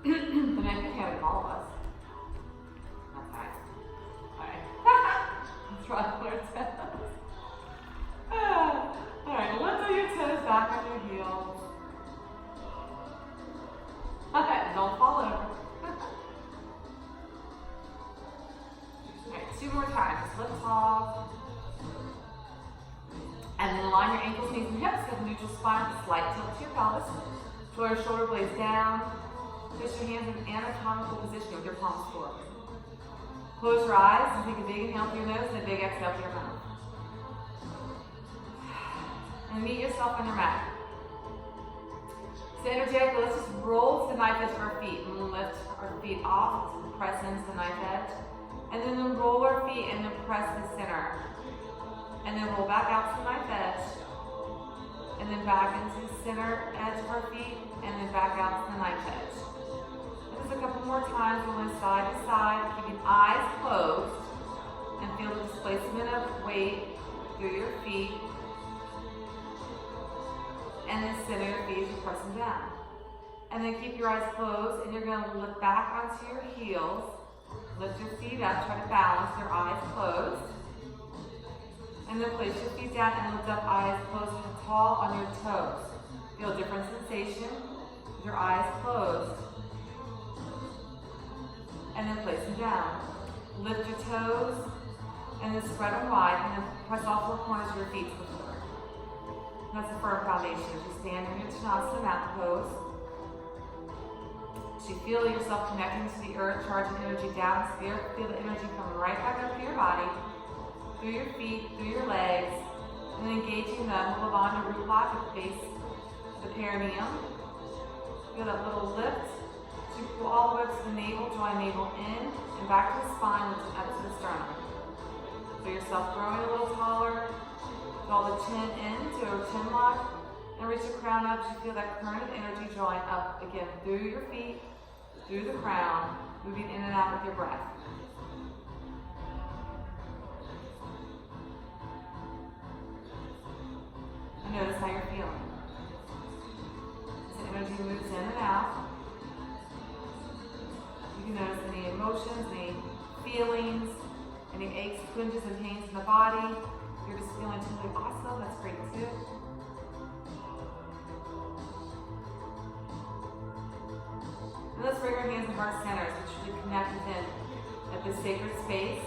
Then I think I would all of us. That's nice. Alright. Let's rock on our toes. Alright, lift up your toes back on your heels. Okay, don't fall over. Alright, 2 more times. Just lift off. And then align your ankles, knees, and hips. Get a neutral spine with a slight tilt to your pelvis. Draw your shoulder blades down. Place your hands in an anatomical position with your palms forward. Close your eyes and take a big inhale through your nose and a big exhale through your mouth. And meet yourself on your mat. So energetically, let's just roll to the knife edge of our feet and lift our feet off, press into the knife edge. And then roll our feet and then press the center. And then roll back out to the knife edge. And then back into the center edge of our feet. And then back out to the knife edge. Just a couple more times, rolling side to side, keeping eyes closed. And feel the displacement of weight through your feet. And then center your feet as you press them down. And then keep your eyes closed, and you're going to look back onto your heels. Lift your feet up, try to balance, your eyes closed. And then place your feet down and lift up, eyes closed and tall on your toes. Feel a different sensation with your eyes closed. And then place them down. Lift your toes, and then spread them wide, and then press all 4 corners of your feet to the floor. That's a firm foundation. As you stand in your Tanasana mountain pose, as you feel yourself connecting to the earth, charging energy down to the earth, feel the energy coming right back up through your body, through your feet, through your legs, and then engaging the Mulavana root block at the base of the perineum. Feel that little lift. As you pull all the way up to the navel, draw navel in, and back to the spine, lifting up to the sternum. Feel yourself growing a little taller. Draw the chin in to a chin lock, and reach your crown up. You feel that current of energy drawing up again through your feet, through the crown, moving in and out with your breath. And notice how you're feeling. As the energy moves in and out, you can notice any emotions, any feelings, any aches, twinges, and pains in the body. You're just feeling totally awesome, that's great too. And let's bring our hands to heart centers, which should connect within at this sacred space.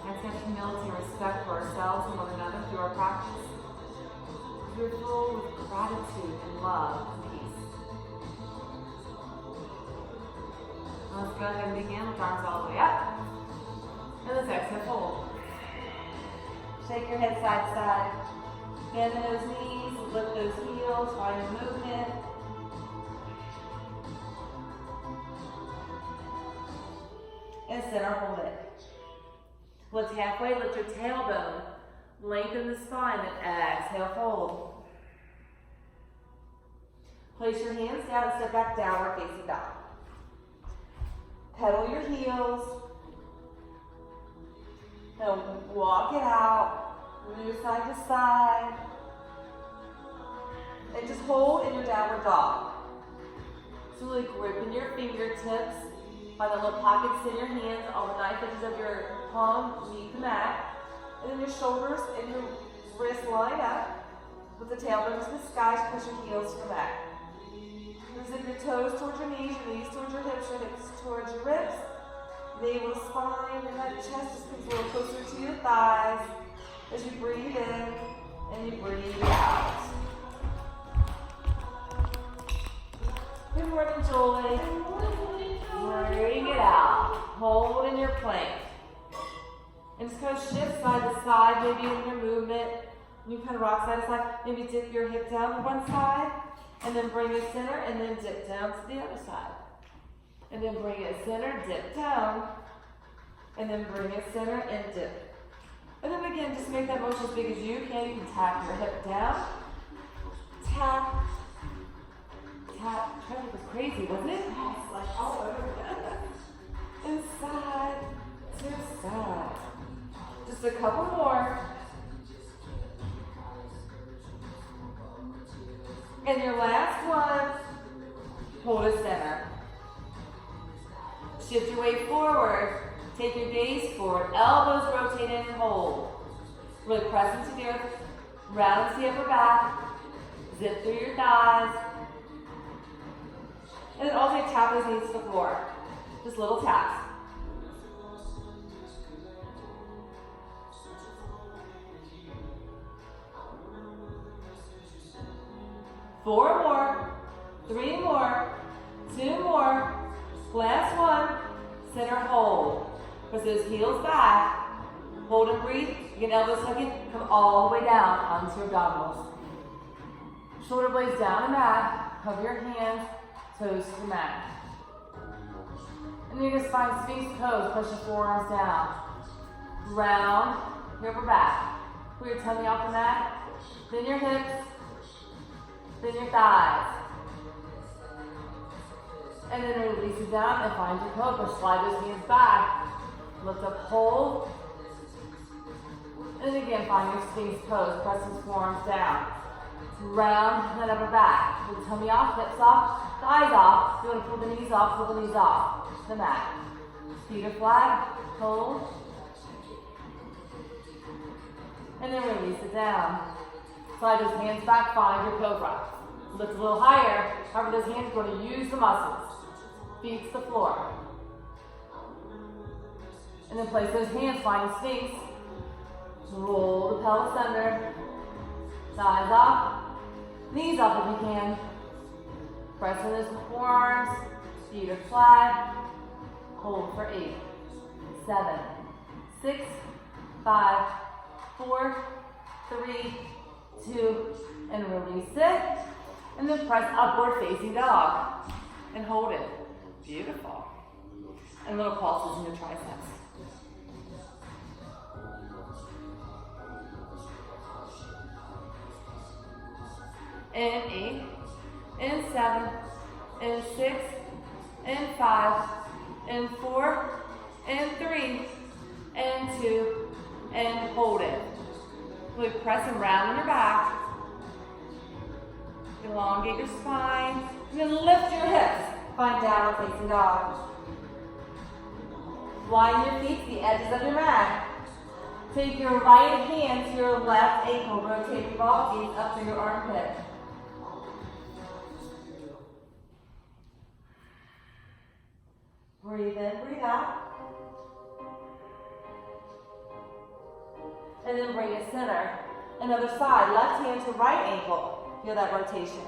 Let's have humility and respect for ourselves and one another through our practice. We're full with gratitude and love and peace. And let's go ahead and begin with arms all the way up. And let's exhale, fold. Shake your head side to side. Bend those knees, lift those heels, find your movement. And center, hold it. Lift halfway, lift your tailbone. Lengthen the spine, and exhale, fold. Place your hands down and step back, downward facing dog. Pedal your heels. And walk it out, move side to side, and just hold in your downward dog. So really gripping your fingertips by the little pockets in your hands, all the knife edges of your palm meet the mat, and then your shoulders and your wrists line up with the tailbone to the sky. Push your heels to the back. Zip your toes towards your knees towards your hips towards your ribs. Navel, spine, and that chest just comes a little closer to your thighs as you breathe in and you breathe out. Good morning, Joy. Bring it out. Hold in your plank. And just kind of shift side to side, maybe in your movement. You kind of rock side to side. Maybe dip your hip down to one side, and then bring it center, and then dip down to the other side. And then bring it center, dip down, and then bring it center and dip. And then again, just make that motion as big as you can. You can tap your hip down, tap, tap. Traffic was crazy, wasn't it? It's like all over. And side to side. Just a couple more. And your last one. Hold a center. Shift your weight forward. Take your gaze forward. Elbows rotate in and hold. Really press into the earth. Round the upper back. Zip through your thighs. And then alternate tap those knees to the floor. Just little taps. Four more. Three more. Two more. Last one. Center hold. Press those heels back. Hold and breathe. You can elbows tuck in. Come all the way down onto your abdominals. Shoulder blades down and back. Hover your hands, toes to the mat. And then you're going to find Sphinx pose. Push your forearms down. Round your upper back. Pull your tummy off the mat. Then your hips. Then your thighs. And then release it down and find your cobra. Slide those hands back. Lift up, hold. And then again, find your Sphinx pose. Press those forearms down. Round that upper back. Pull the tummy off, hips off, thighs off. You want to pull the knees off, pull the knees off. The mat. Feet are flat. Hold. And then release it down. Slide those hands back, find your cobra. Lift a little higher. However, those hands are going to use the muscles. Feet to the floor. And then place those hands, find the Sphinx. Roll the pelvis under. Thighs off. Knees off if you can. Press in those forearms. Feet are flat. Hold for 8, 7, 6, 5, 4, 3, 2, and release it. And then press upward facing dog. And hold it. Beautiful. And little pulses in your triceps. And 8, and 7, and 6, and 5, and 4, and 3, and 2, and hold it. Really press and round on your back. Elongate your spine, and then lift your hips. Find downward facing dog. Line your feet to the edges of your mat. Take your right hand to your left ankle. Rotate your ball gaze up to your armpit. Breathe in, breathe out. And then bring it center. Another side, left hand to right ankle. Feel that rotation.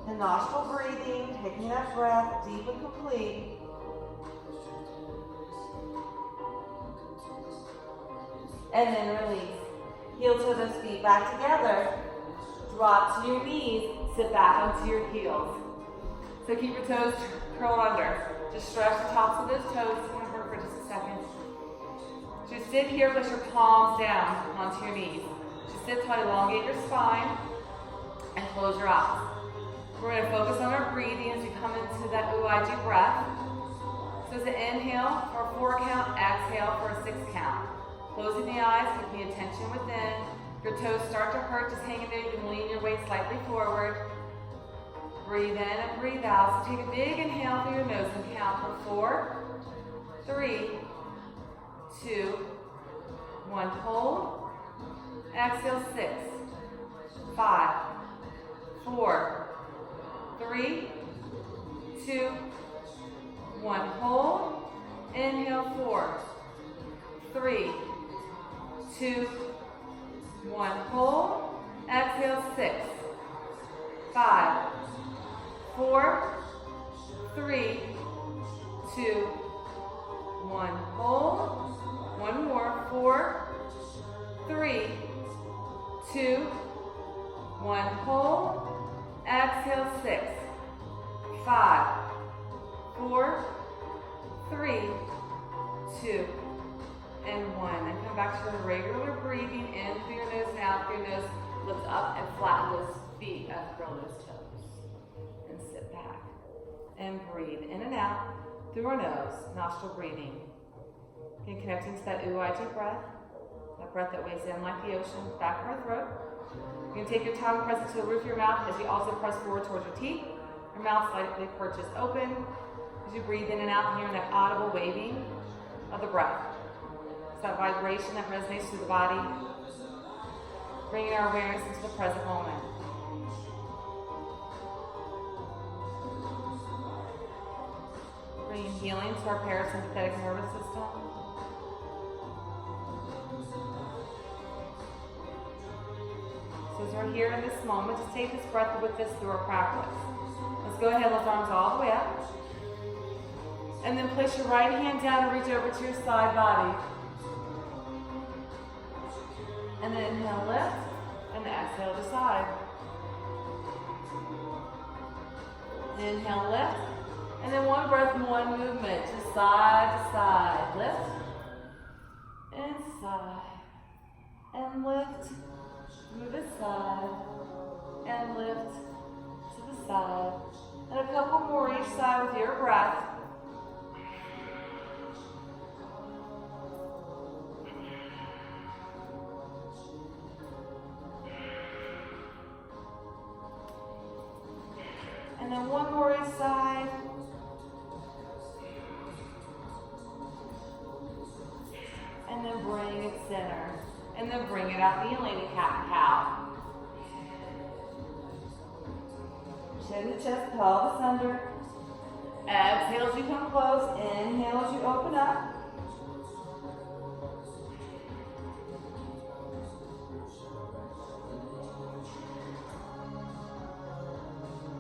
And nostril breathing, taking that breath deep and complete. And then release. Heel to those feet back together. Drop to your knees. Sit back onto your heels. So keep your toes curled under. Just stretch the tops of those toes. I'm going to work for just a second. Just sit here, place your palms down onto your knees. Just sit tall, elongate your spine, and close your eyes. We're going to focus on our breathing as we come into that UIG breath. So it's an inhale for a 4 count, exhale for a 6 count. Closing the eyes, keeping attention within. If your toes start to hurt, just hang in there. You can lean your weight slightly forward. Breathe in and breathe out. So take a big inhale through your nose and count for 4, 3, 2, 1. Hold. Exhale, 6, 5, 4, 3, 2, 1. Hold. Inhale, 4, 3, 2, 1. Hold. Exhale, 6, 5, 4, 3, 2, 1. Hold. One more. 4, 3, 2, 1. Hold. Exhale, 6, 5, 4, 3, 2, and 1. And come back to the regular breathing in through your nose and out through your nose. Lift up and flatten those feet and curl those toes. And sit back. And breathe in and out through our nose, nostril breathing. Again, connecting to that UIG breath. That breath that weighs in like the ocean, back of our throat. You can take your tongue, press it to the roof of your mouth as you also press forward towards your teeth. Your mouth slightly perches open as you breathe in and out, hearing that audible waving of the breath. It's that vibration that resonates through the body, bringing our awareness into the present moment. Bringing healing to our parasympathetic nervous system. So as we're here in this moment, just take this breath with us through our practice. Let's go ahead, lift arms all the way up. And then place your right hand down and reach over to your side body. And then inhale, lift, and exhale to side. Inhale, lift, and then one breath and one movement, just side to side. Lift, and side, and lift, move aside, and lift to the side. And a couple more each side with your breath. And then one more each side. And then bring it center. And then bring it out, kneeling to cat and cow. Chin to chest, pelvis under. Exhale as you come close. Inhale as you open up.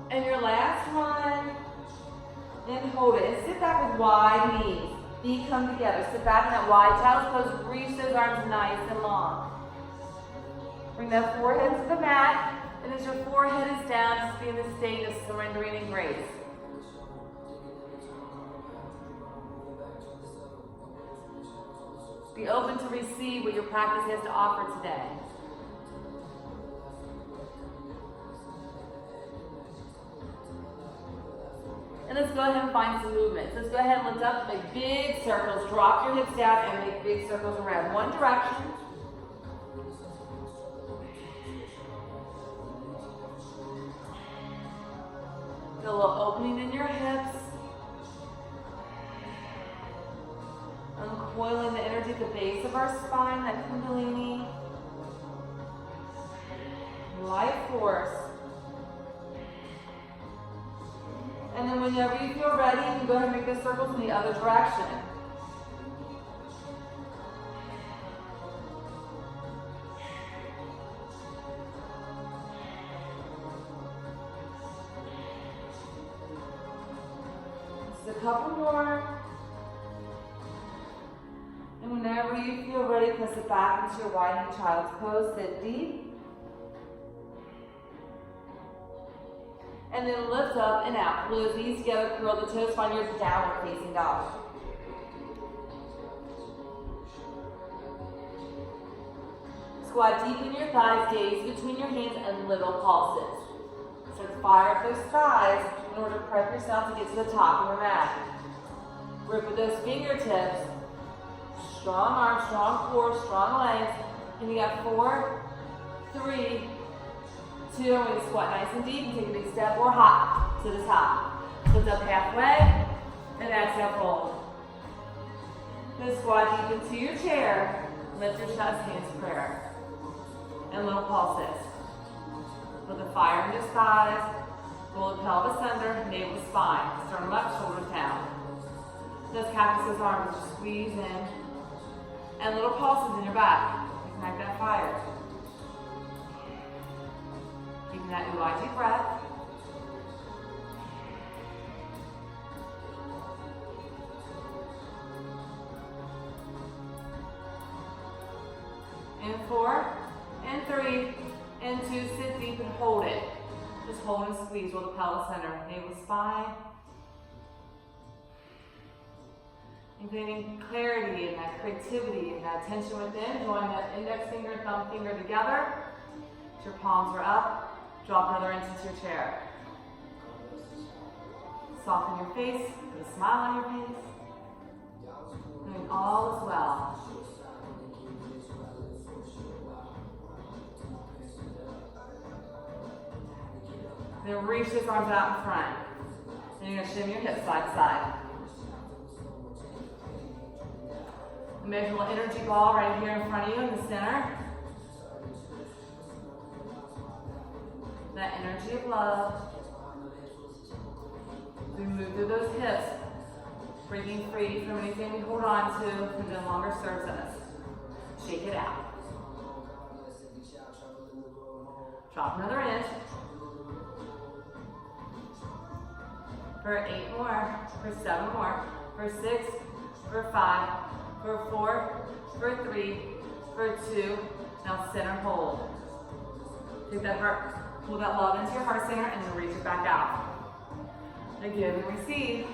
And your last one, and hold it. And sit back with wide knees. Feet come together. Sit back in that wide child's pose. Reach those arms nice and long. Bring that forehead to the mat. And as your forehead is down, just be in the state of surrendering and grace. Be open to receive what your practice has to offer today. And let's go ahead and find some movements. Let's go ahead and lift up, make big circles. Drop your hips down and make big circles around. One direction. Feel a little opening in your hips. Uncoiling the energy at the base of our spine, that kundalini. Life force. And then whenever you feel ready, you can go ahead and make the circles in the other direction. Just a couple more. And whenever you feel ready, press it back into your widening child's pose. Sit deep. And then lift up and out. Pull those knees together, curl the toes, find your downward facing dog. Squat deep in your thighs, gaze between your hands, and little pulses. Start to fire up those thighs in order to prep yourself to get to the top of your mat. Grip with those fingertips. Strong arms, strong core, strong legs. And you got 4, 3, 2, and we squat nice and deep, and take a big step or hop to the top. Lift up halfway, and exhale, fold. Then squat deep into your chair, lift your chest, hands to prayer. And little pulses. With the fire in your thighs, roll the pelvis under, navel to spine. Sternum up, shoulders down. Those cactus arms, just squeeze in. And little pulses in your back. Ignite that fire. Taking that Ujjayi breath. And 4, and 3, and 2, sit deep and hold it. Just hold and squeeze, roll the pelvis center, navel spine. And gaining clarity and that creativity and that tension within, drawing that index finger and thumb finger together. Your palms are up. Drop another inch into your chair. Soften your face, put a smile on your face. And all is well. Then reach those arms out in front. And you're going to shimmy your hips side to side. Imagine a little energy ball right here in front of you in the center. That energy of love. We move through those hips, breaking free from anything we hold on to that no longer serves us. Shake it out. Drop another inch. For 8 more, for 7 more, for 6, for 5, for 4, for 3, for 2. Now center hold. Take that heart, pull that love into your heart center and then reach it back out. And give and receive.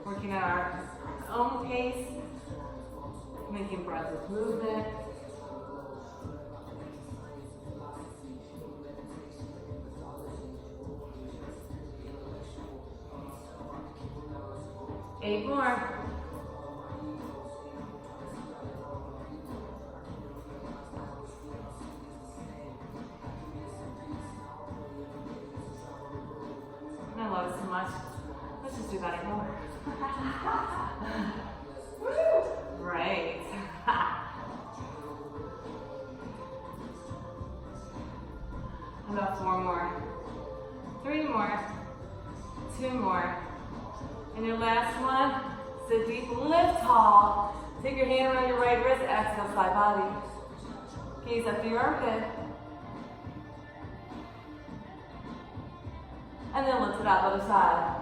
Working at our own pace, making breath with movement. Eight more. I love it so much. Let's just do that anymore. Right. About 4 more. 3 more. 2 more. And your last one, sit deep, lift tall. Take your hand around your right wrist, exhale, side body. Gaze up through your armpit. And then lift it up, other side.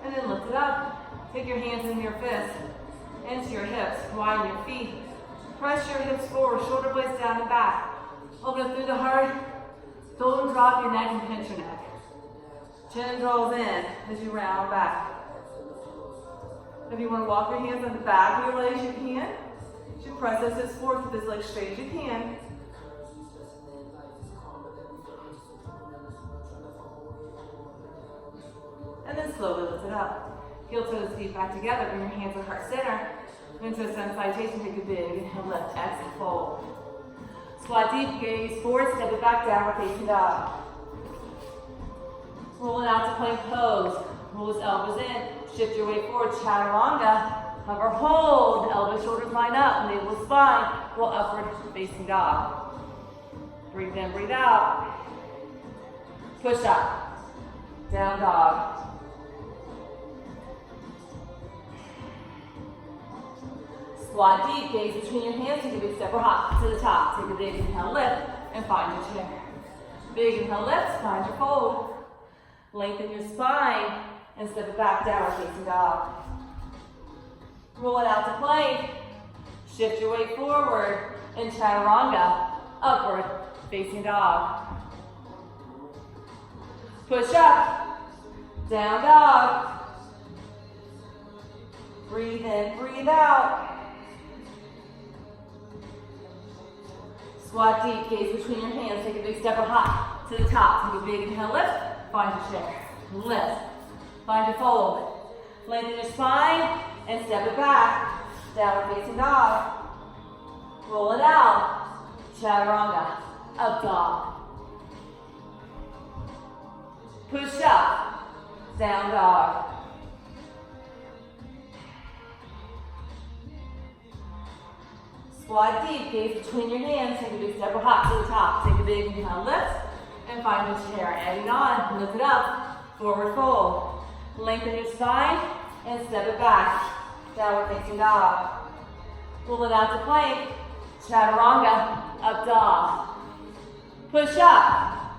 And then lift it up. Take your hands into your fists, into your hips, widen your feet. Press your hips forward, shoulder blades down and back. Open up through the heart. Don't drop your neck and pinch your neck. Chin draws in as you round back. If you want to walk your hands on the back of your legs, you can. You should press those hips forward, keep those legs straight as you can. And then slowly lift it up. Heel toes feet back together. Bring your hands to heart center. Into a sun salutation. Take a big inhale, lift, exhale, fold. Squat deep, gaze forward, step it back, downward facing dog. Roll it out to plank pose. Roll those elbows in. Shift your way forward, chaturanga. Hover, hold. Elbow, shoulders line up. Navel, spine. Roll upward, facing dog. Breathe in, breathe out. Push up. Down dog. Squat deep, gaze between your hands, take a big step or hop to the top. Take a big inhale, lift, and find your chair. Big inhale, lift, find your fold. Lengthen your spine, and step it back, downward facing dog. Roll it out to plank. Shift your weight forward, in chaturanga, upward facing dog. Push up, down dog. Breathe in, breathe out. Squat deep, gaze between your hands. Take a big step or hop to the top. Take a big inhale, lift. Find your chair. Lift. Find your fold. Lengthen your spine and step it back. Downward facing dog. Roll it out. Chaturanga. Up dog. Push up. Down dog. Squat deep, gaze between your hands, take a big step or hop to the top. Take a big inhale, lift, and find your chair. Adding on, lift it up, forward fold. Lengthen your spine, and step it back. Downward facing dog. Pull it out to plank. Chaturanga, up dog. Push up,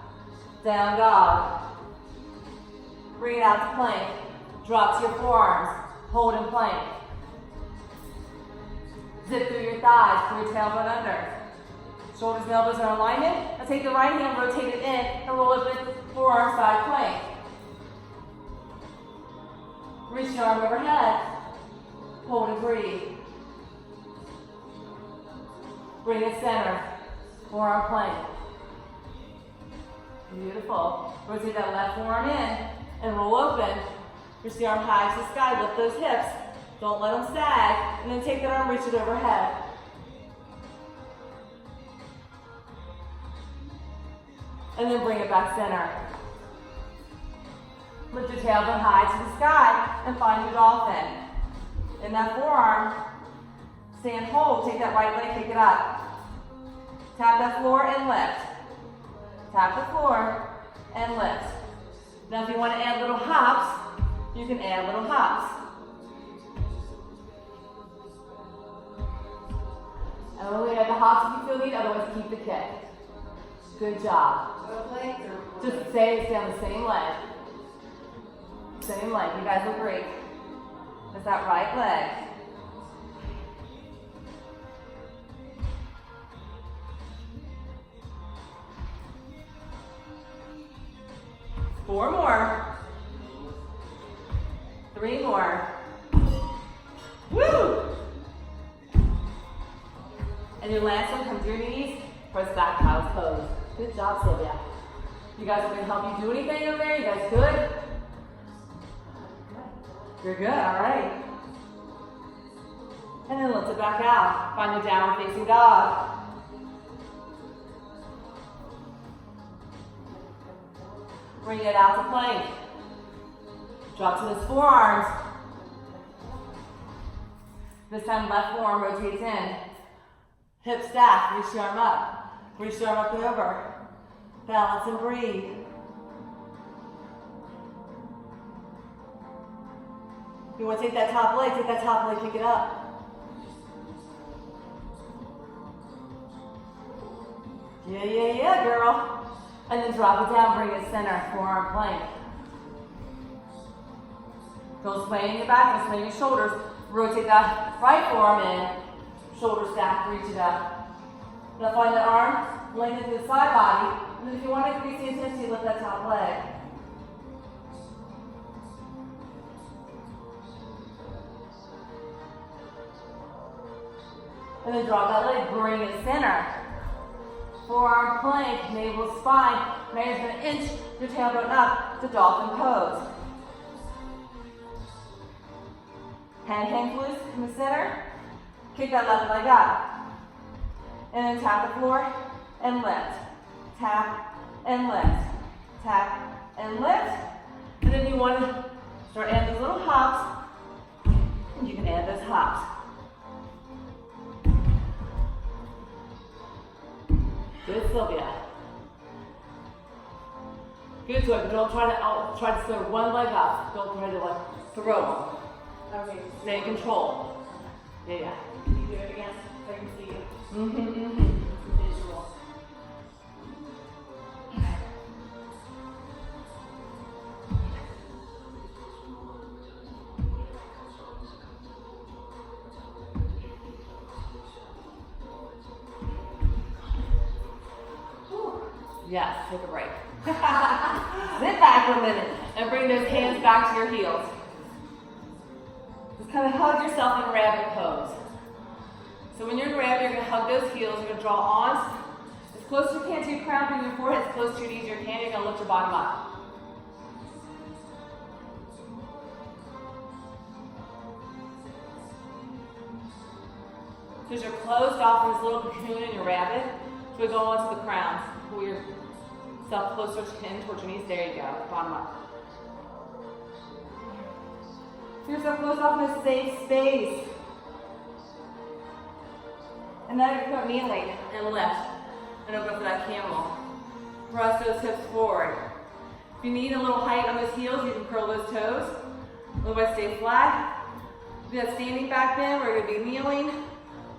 down dog. Bring it out to plank. Drop to your forearms, hold in plank. Zip through your thighs, pull your tailbone under. Shoulders and elbows are in alignment. Now take the right hand, rotate it in, and roll it with forearm side plank. Reach your arm overhead. Hold and breathe. Bring it center. Forearm plank. Beautiful. Rotate that left forearm in and roll open. Reach the arm high to the sky. Lift those hips. Don't let them sag. And then take that arm, reach it overhead. And then bring it back center. Lift your tailbone high to the sky and find your dolphin. In that forearm, stand hold. Take that right leg, kick it up. Tap that floor and lift. Tap the floor and lift. Now if you want to add little hops, you can add little hops. And only add the hops if you feel need, otherwise keep the kick. Good job. Just stay on the same leg. Same leg. You guys look great. That's that right leg. Four more. Three more. Woo! And your last one, come to your knees, press back, child's pose. Good job, Sylvia. You guys are going to help you do anything over there? You guys good? You're good, all right. And then lift it back out. Find the downward facing dog. Bring it out to plank. Drop to those forearms. This time left forearm rotates in. Hip stack, reach the arm up. Reach the arm up and over. Balance and breathe. You want to take that top leg, kick it up. Yeah, girl. And then drop it down, bring it center, forearm plank. Don't sway in your back, don't sway in your shoulders. Rotate that right forearm in, shoulder stack, reach it up. Now find that arm, lengthen through the side body, and then if you want to increase the intensity, lift that top leg. And then drop that leg, bring it center. Forearm plank, navel spine. Now you're going to inch your tailbone up to dolphin pose. Hand hangs loose in the center. Kick that left leg up. And then tap the floor and lift. Tap and lift. Tap and lift. And then you want to start adding those little hops. And you can add those hops. Good, Sylvia. Good, Sylvia. Don't try to throw one leg up. Don't try to throw them. Okay. Stay in control. Yeah. Can you do it again so I can see you? Visual. Yes, take a break. Sit back for a minute and bring those hands back to your heels. Just kind of hug yourself in rabbit pose. So when you're in rabbit, you're going to hug those heels. You're going to draw on as close as you can to your crown, bring your forehead as close to your knees as you can. You're going to lift your bottom up. So as you're closed off in this little cocoon in your rabbit, so we go onto the crown. Pull yourself closer in towards your knees. There you go. Bottom up. Feel yourself closed off in a safe space. And then you put kneeling and lift. And open up for that camel. Press those hips forward. If you need a little height on those heels, you can curl those toes. Otherwise, stay flat. Do that standing back bend. We're going to be kneeling.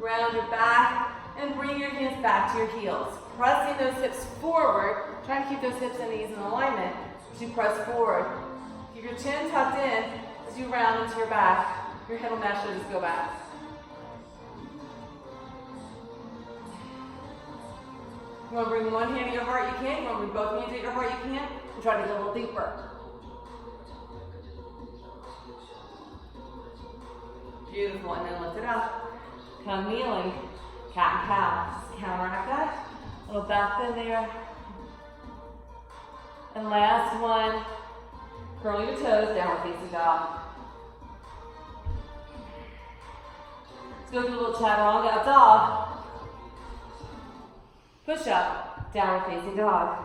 Round your back. And bring your hands back to your heels. Pressing those hips forward. Try to keep those hips and knees in alignment as you press forward. Keep your chin tucked in as you round into your back. Your head will naturally just go back. You want to bring one hand to your heart, you can. You want to bring both hands to your heart, you can. And try to go a little deeper. Beautiful. And then lift it up. Come kneeling. Cat and cow. Just counteract that. A little back bend there. And last one, curl your toes, downward facing dog. Let's go through a little chaturanga up dog. Push up, downward facing dog.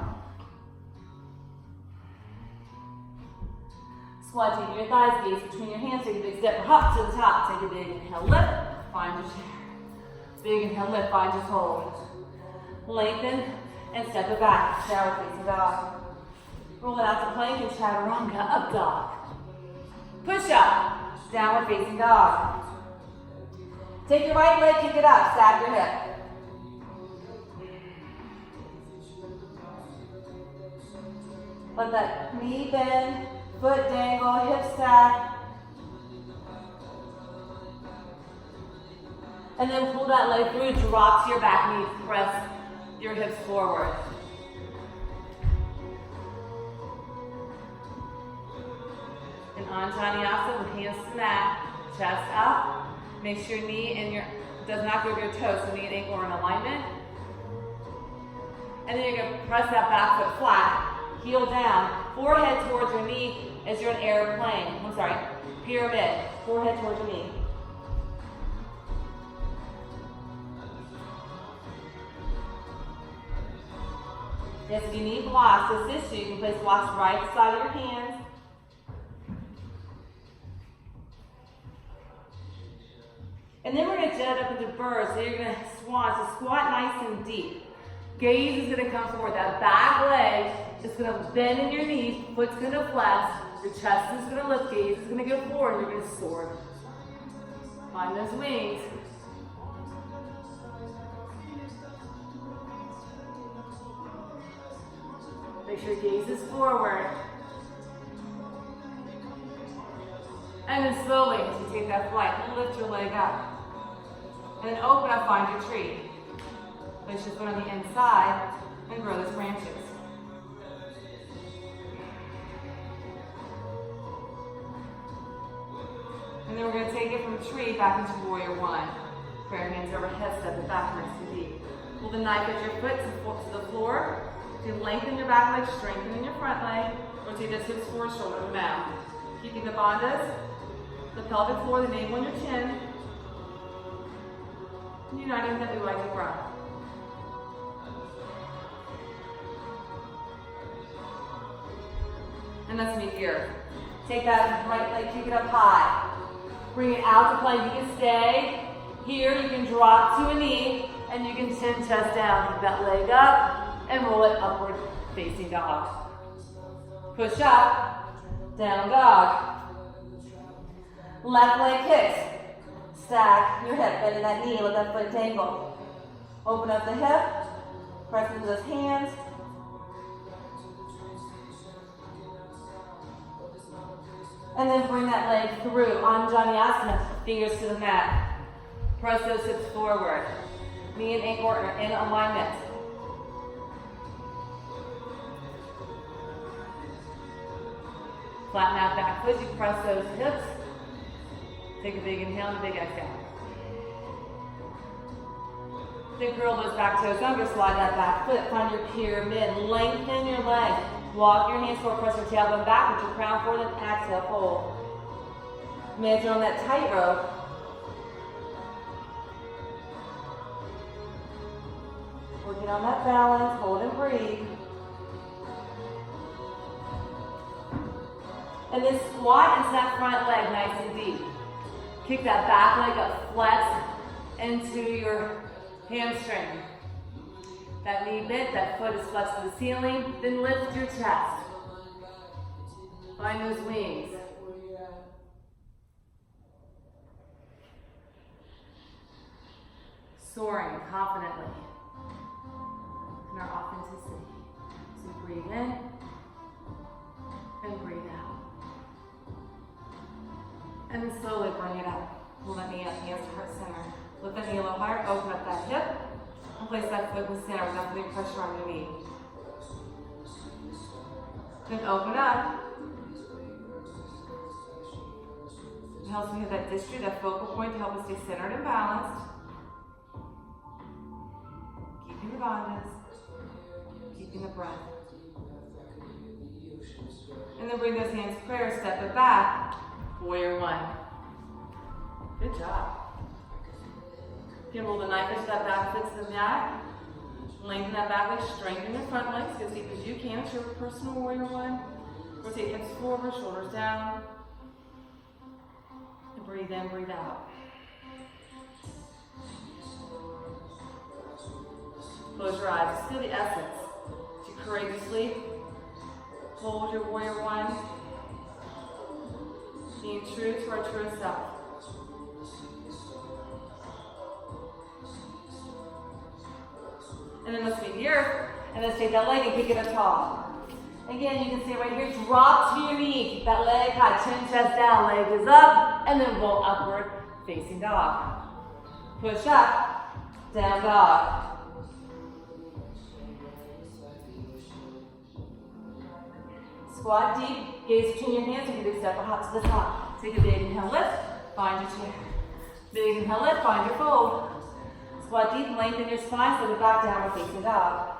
Squat deep in your thighs, gaze between your hands, take a big step, hop to the top, take a big inhale, lift, find your chair. Big inhale, lift, find your hold. Lengthen and step it back, downward facing dog. Roll it out to plank and chaturanga, up dog. Push up, downward facing dog. Take your right leg, kick it up, stab your hip. Let that knee bend, foot dangle, hip stack. And then pull that leg through, drop to your back knee, press your hips forward. And Anjaneyasana with hands to the mat, chest up. Make sure your knee and does not go over your toes, so knee and ankle are in alignment. And then you're going to press that back foot flat, heel down, forehead towards your knee as you're in airplane. Pyramid, forehead towards your knee. Yes, if you need blocks to assist you can place blocks right side of your hands. And then we're going to jet up into bird. So you're going to swan. So squat nice and deep. Gaze is going to come forward. That back leg is going to bend in your knees. Foot's going to flex. Your chest is going to lift. Gaze is going to go forward. You're going to soar. Find those wings. Make sure your gaze is forward. And then slowly, as you take that flight, lift your leg up. And then open up, find your tree. Place your foot on the inside and grow those branches. And then we're going to take it from tree back into warrior one. Prayer hands overhead, step it back nice and deep. Pull the knife at your foot to the floor. To lengthen your back leg, strengthen your front leg. Rotate those hips forward, shoulder to mound. Keeping the bandhas, the pelvic floor, the navel on your chin. Uniting with that Ujjayi breath. And let's meet here. Take that right leg, kick it up high. Bring it out to plank. You can stay here. You can drop to a knee, and you can chin chest down. Keep that leg up and roll it upward facing dog. Push up, down dog. Left leg kicks. Stack your hip, bend in that knee, let that foot dangle. Open up the hip, press into those hands. And then bring that leg through, Anjaneyasana, fingers to the mat. Press those hips forward. Knee and ankle are in alignment. Flatten out back foot, you press those hips. Take a big inhale and a big exhale. Then curl those back toes under, slide that back foot, find your pyramid, lengthen your legs. Walk your hands forward, press your tailbone back, put your crown forward, and exhale, fold. Imagine on that tightrope. Working on that balance, hold and breathe. And then squat into that front leg nice and deep. Kick that back leg up, flex into your hamstring. That knee bent, that foot is flexed to the ceiling, then lift your chest. Find those wings. Soaring confidently in our authenticity. So breathe in and breathe out. And then slowly bring it up. Pull that knee up, hands to heart center. Lift that knee a little higher, open up that hip, and place that foot in the center without putting pressure on your knee. Then open up. It helps me have that district, that focal point to help us stay centered and balanced. Keeping the bandhas, keeping the breath. then bring those hands to prayer, step it back. Warrior one. Good job. You can roll the knife into that back foot to the mat. Lengthen that back leg, strengthen your front legs, go as deep as you can. It's your personal warrior one. Rotate hips forward, shoulders down. And breathe in, breathe out. Close your eyes. Just feel the essence. To courageously hold your warrior one. Being true to our true self. And then let's meet the earth. And let's take that leg and kick it up tall. Again, you can stay right here. Drop to your knee. Keep that leg high. Chin, chest down. Leg is up. And then roll upward, facing dog. Push up. Down dog. Squat deep. Gaze between your hands. Take a big step or hop to the top. Take a big inhale, lift. Find your chair. Big inhale, lift. Find your fold. Squat deep, lengthen your spine, so the back downward facing dog.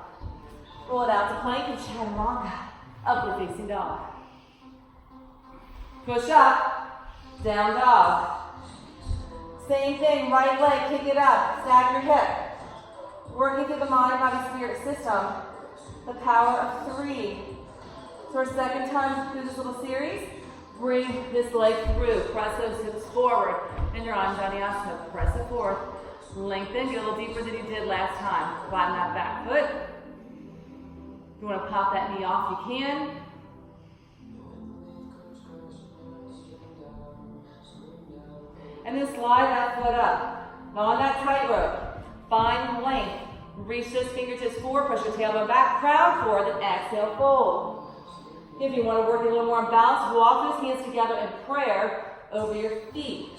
Roll it out to plank and chaturanga. Upward facing dog. Push up, down dog. Same thing, right leg, kick it up, stagger your hip. Working through the mind, body, spirit system. The power of 3. So our second time through this little series, bring this leg through. Press those hips forward. And you're on Janiyasana. Press it forward. Lengthen, get a little deeper than you did last time. Flatten that back foot. If you want to pop that knee off, you can. And then slide that foot up. Now on that tightrope, find length. Reach those fingertips forward, push your tailbone back, crown forward, then exhale, fold. If you want to work a little more in balance, walk those hands together in prayer over your feet.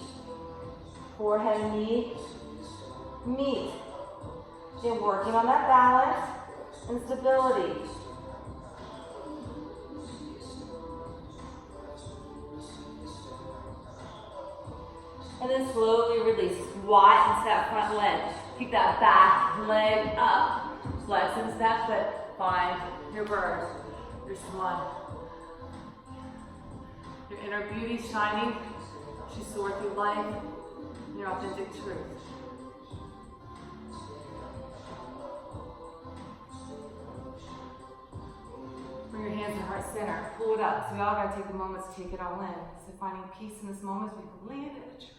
Forehead and knee meet. Then working on that balance and stability. And then slowly release. Squat into that front leg. Keep that back leg up. Flex into that foot. Find your bird, your swan. Your inner beauty shining. She soared through life. Your authentic truth. Bring your hands to heart center. Pull it up. So we all got to take a moment to take it all in. So finding peace in this moment as we land in a tree.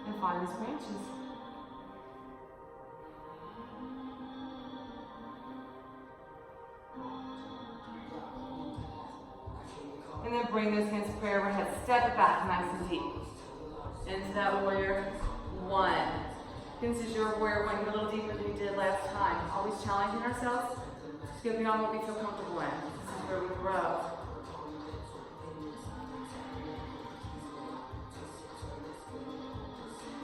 And find these branches. And then bring those hands to prayer overhead. Step it back nice and deep. Into that warrior one. This is your warrior one. Get a little deeper than you did last time. Always challenging ourselves to go beyond what we feel comfortable in. This is where we grow.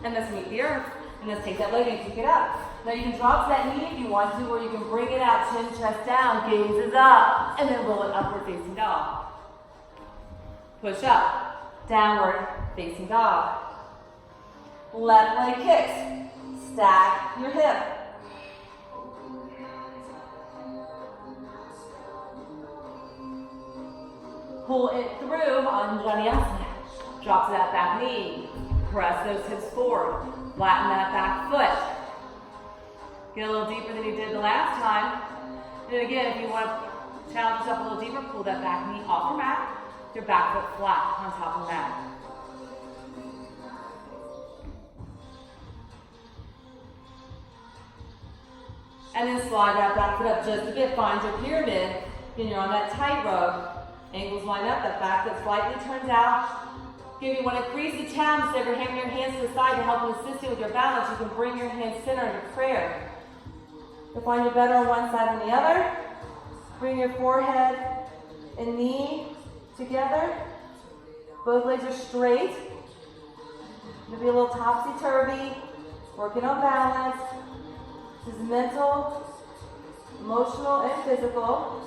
And let's meet the earth. And let's take that leg and kick it up. Now you can drop to that knee if you want to, or you can bring it out, chin, chest down, gaze is up, and then roll it upward facing dog. Push up, downward facing dog. Left leg kicks, stack your hip. Pull it through on Janiyasana. Drop to that back knee. Press those hips forward. Flatten that back foot. Get a little deeper than you did the last time. And then again, if you want to challenge yourself a little deeper, pull that back knee off your mat. Your back foot flat on top of the mat. And then slide that back foot up just a bit. Find your pyramid. Then you're on that tightrope. Ankles line up. That back foot slightly turns out. If you want to increase the challenge, so if you're having your hands to the side to help and assist you with your balance, you can bring your hands center in your prayer. You'll find you better on one side than the other. Bring your forehead and knee together. Both legs are straight. Maybe a little topsy-turvy. Working on balance. This is mental, emotional, and physical.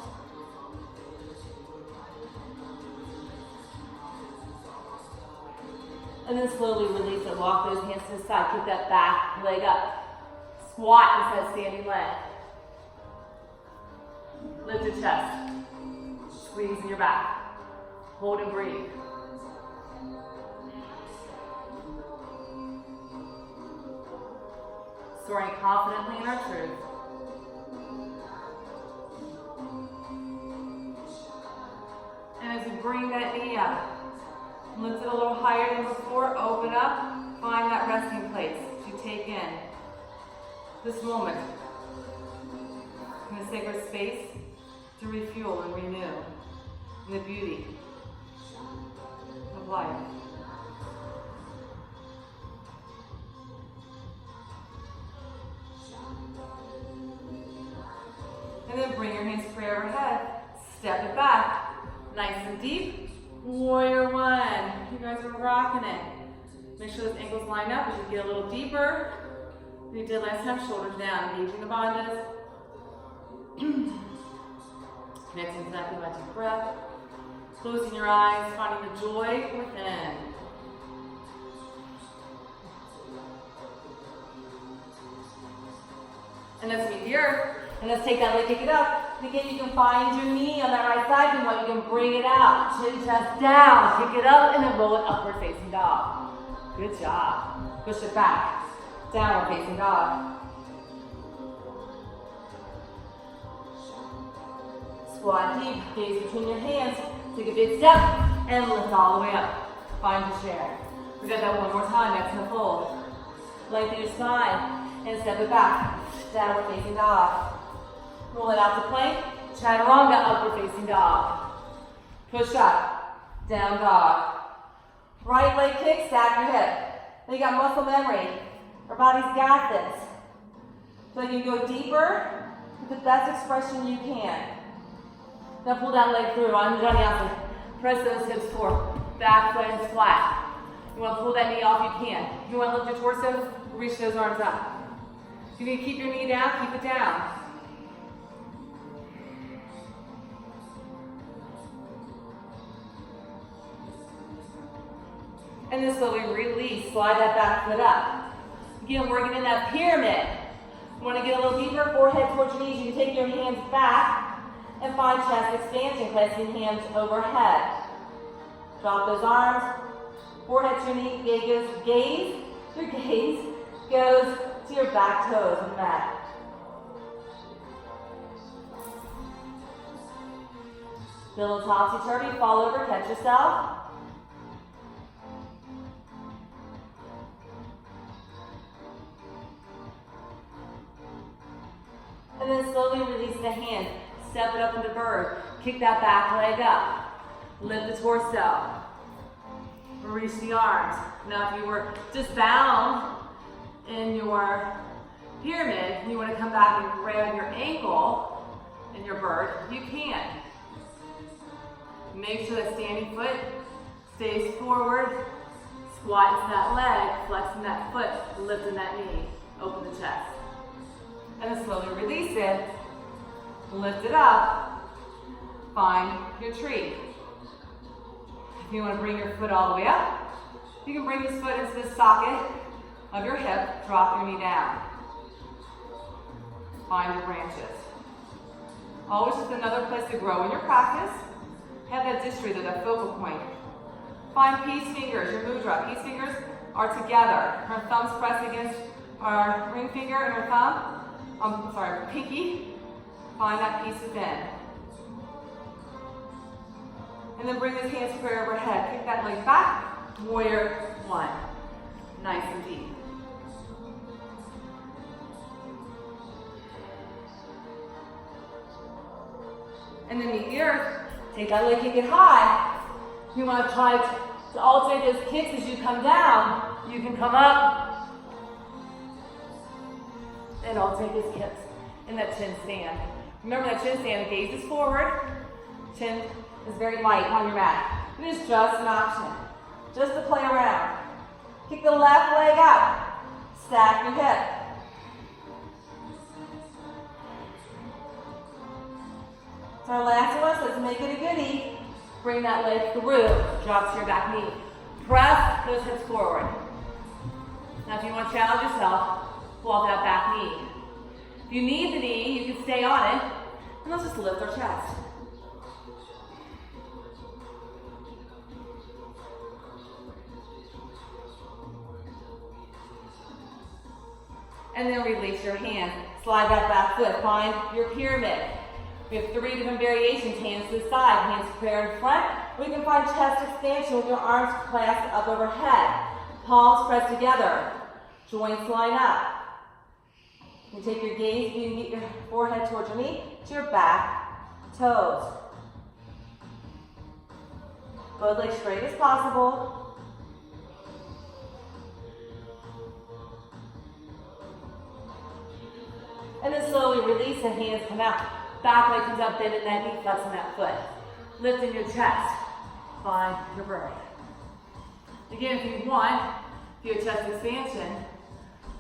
And then slowly release it. Walk those hands to the side. Keep that back leg up. Squat instead of standing leg. Lift your chest. Squeeze in your back. Hold and breathe. Soaring confidently in our truth. And as you bring that knee up, lift it a little higher than before, open up, find that resting place to take in this moment in a sacred space to refuel and renew in the beauty of life. And then bring your hands to prayer overhead. Step it back. Nice and deep. Warrior one. You guys are rocking it. Make sure those ankles line up as you get a little deeper than you did last time. Shoulders down, engaging the bandhas. Connecting to that with my deep breath. Closing your eyes, finding the joy within. And let's meet the earth. And let's take that leg, kick it up. And again, you can find your knee on that right side. If you want, you can bring it out. Chin, chest down. Kick it up and then roll it upward facing dog. Good job. Push it back. Downward facing dog. Squat deep. Gaze between your hands. Take a big step and lift all the way up. Find your chair. We got that one more time. Exhale, fold. Lengthen your spine and step it back. Downward facing dog. Roll it out to plank. Chaturanga, upward facing dog. Push up. Down dog. Right leg kick, stack your hip. Then you got muscle memory. Our body's got this. So you can go deeper with the best expression you can. Now pull that leg through. Anjaneyasana. Press those hips forward. Back foot is flat. You want to pull that knee off, you can. You want to lift your torso, reach those arms up. You need to keep your knee down, keep it down. And then slowly release, slide that back foot up. Again, working in that pyramid. You want to get a little deeper, forehead towards your knees. You can take your hands back and find chest expansion, placing hands overhead. Drop those arms, forehead to your knee, your gaze goes to your back toes on the mat. Little topsy-turvy, fall over, catch yourself. And then slowly release the hand. Step it up into bird. Kick that back leg up. Lift the torso. Reach the arms. Now if you were just bound in your pyramid, you want to come back and grab your ankle in your bird, you can. Make sure that standing foot stays forward. Squat into that leg, flexing that foot, lifting that knee. Open the chest. And then slowly release it. Lift it up. Find your tree. If you want to bring your foot all the way up, you can bring this foot into the socket of your hip. Drop your knee down. Find your branches. Always just another place to grow in your practice. Have that distri, that focal point. Find peace fingers, your mudra. Peace fingers are together. Our thumbs press against our ring finger and our thumb. Pinky. Find that peace within. And then bring this hands to prayer overhead. Kick that leg back. Warrior one. Nice and deep. And then meet the earth. Take that leg, kick it high. You want to try to alternate those kicks as you come down. You can come up and alternate those kicks in that chin stand. Remember that chin stand, gaze is forward. Chin is very light on your mat. It is just an option. Just to play around. Kick the left leg up. Stack your hip. So our last one, so let's make it a goodie. Bring that leg through. Drop to your back knee. Press those hips forward. Now if you want to challenge yourself, pull off that back knee. If you need the knee, you can stay on it. And let's just lift our chest. And then release your hands. Slide that back foot. Find your pyramid. We have 3 different variations. Hands to the side, hands prayer in front. We can find chest expansion with your arms clasped up overhead. Palms pressed together. Joints line up. You take your gaze, you meet your forehead towards your knee, to your back toes. Both legs straight as possible. And then slowly release the hands, come out. Back leg comes up, bending that knee, flexing that foot. Lifting your chest. Find your breath. Again, if you want, for your chest expansion,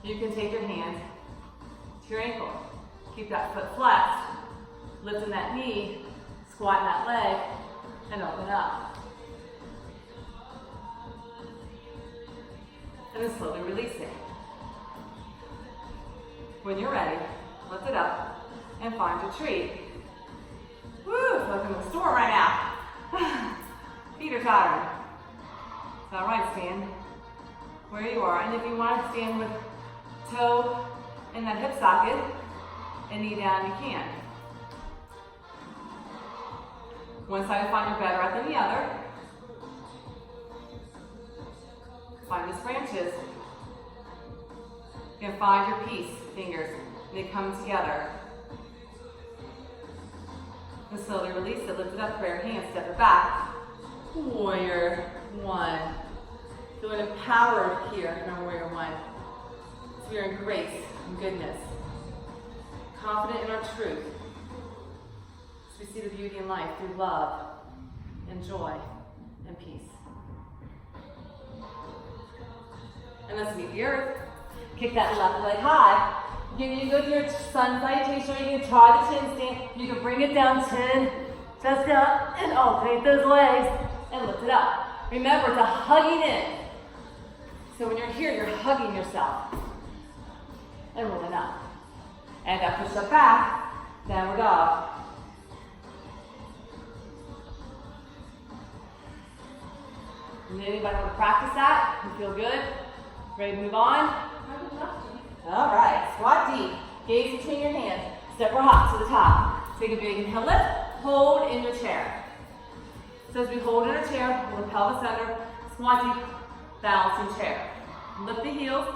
you can take your hands to your ankle. Keep that foot flexed, lifting that knee, squatting that leg, and open up. And then slowly release it. When you're ready, lift it up and find your tree. Woo, it's like in the storm right now. Feet are tottering. It's all right, stand where you are. And if you want to stand with toe in that hip socket and knee down, you can. One side will find you better at than the other. Find these branches. You're gonna find your peace fingers, and they come together. And slowly release it, lift it up, prayer hands, step it back. Warrior 1. Feeling empowered here in our Warrior 1. So we are in grace and goodness. Confident in our truth. So we see the beauty in life through love and joy and peace. And let's meet the earth. Kick that left leg high. You can go to your sun salutation, or you can try the chin stand. You can bring it down, chin, chest up, and alternate those legs, and lift it up. Remember to hug it in. So when you're here, you're hugging yourself. And rolling up. And that push up back, downward dog. And anybody want to practice that? You feel good? Ready to move on? All right, squat deep. Gaze between your hands. Step or hop to the top. Take a big inhale, lift. Hold in your chair. So as we hold in our chair, hold the pelvis under. Squat deep, balancing chair. Lift the heels.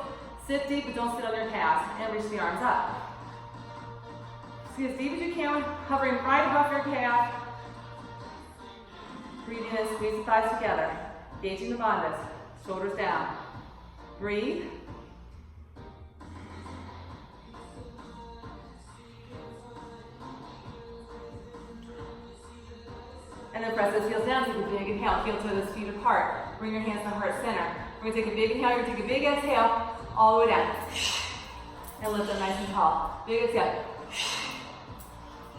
Sit deep, but don't sit on your calves. And reach the arms up. See as deep as you can, hovering right above your calf. Breathe in, squeeze the thighs together. Engaging the bandhas. Shoulders down. Breathe. And then press those heels down, take a big inhale, heel toe those feet apart. Bring your hands to heart center. We're gonna take a big inhale, you're gonna take a big exhale, all the way down. And lift them nice and tall. Big exhale.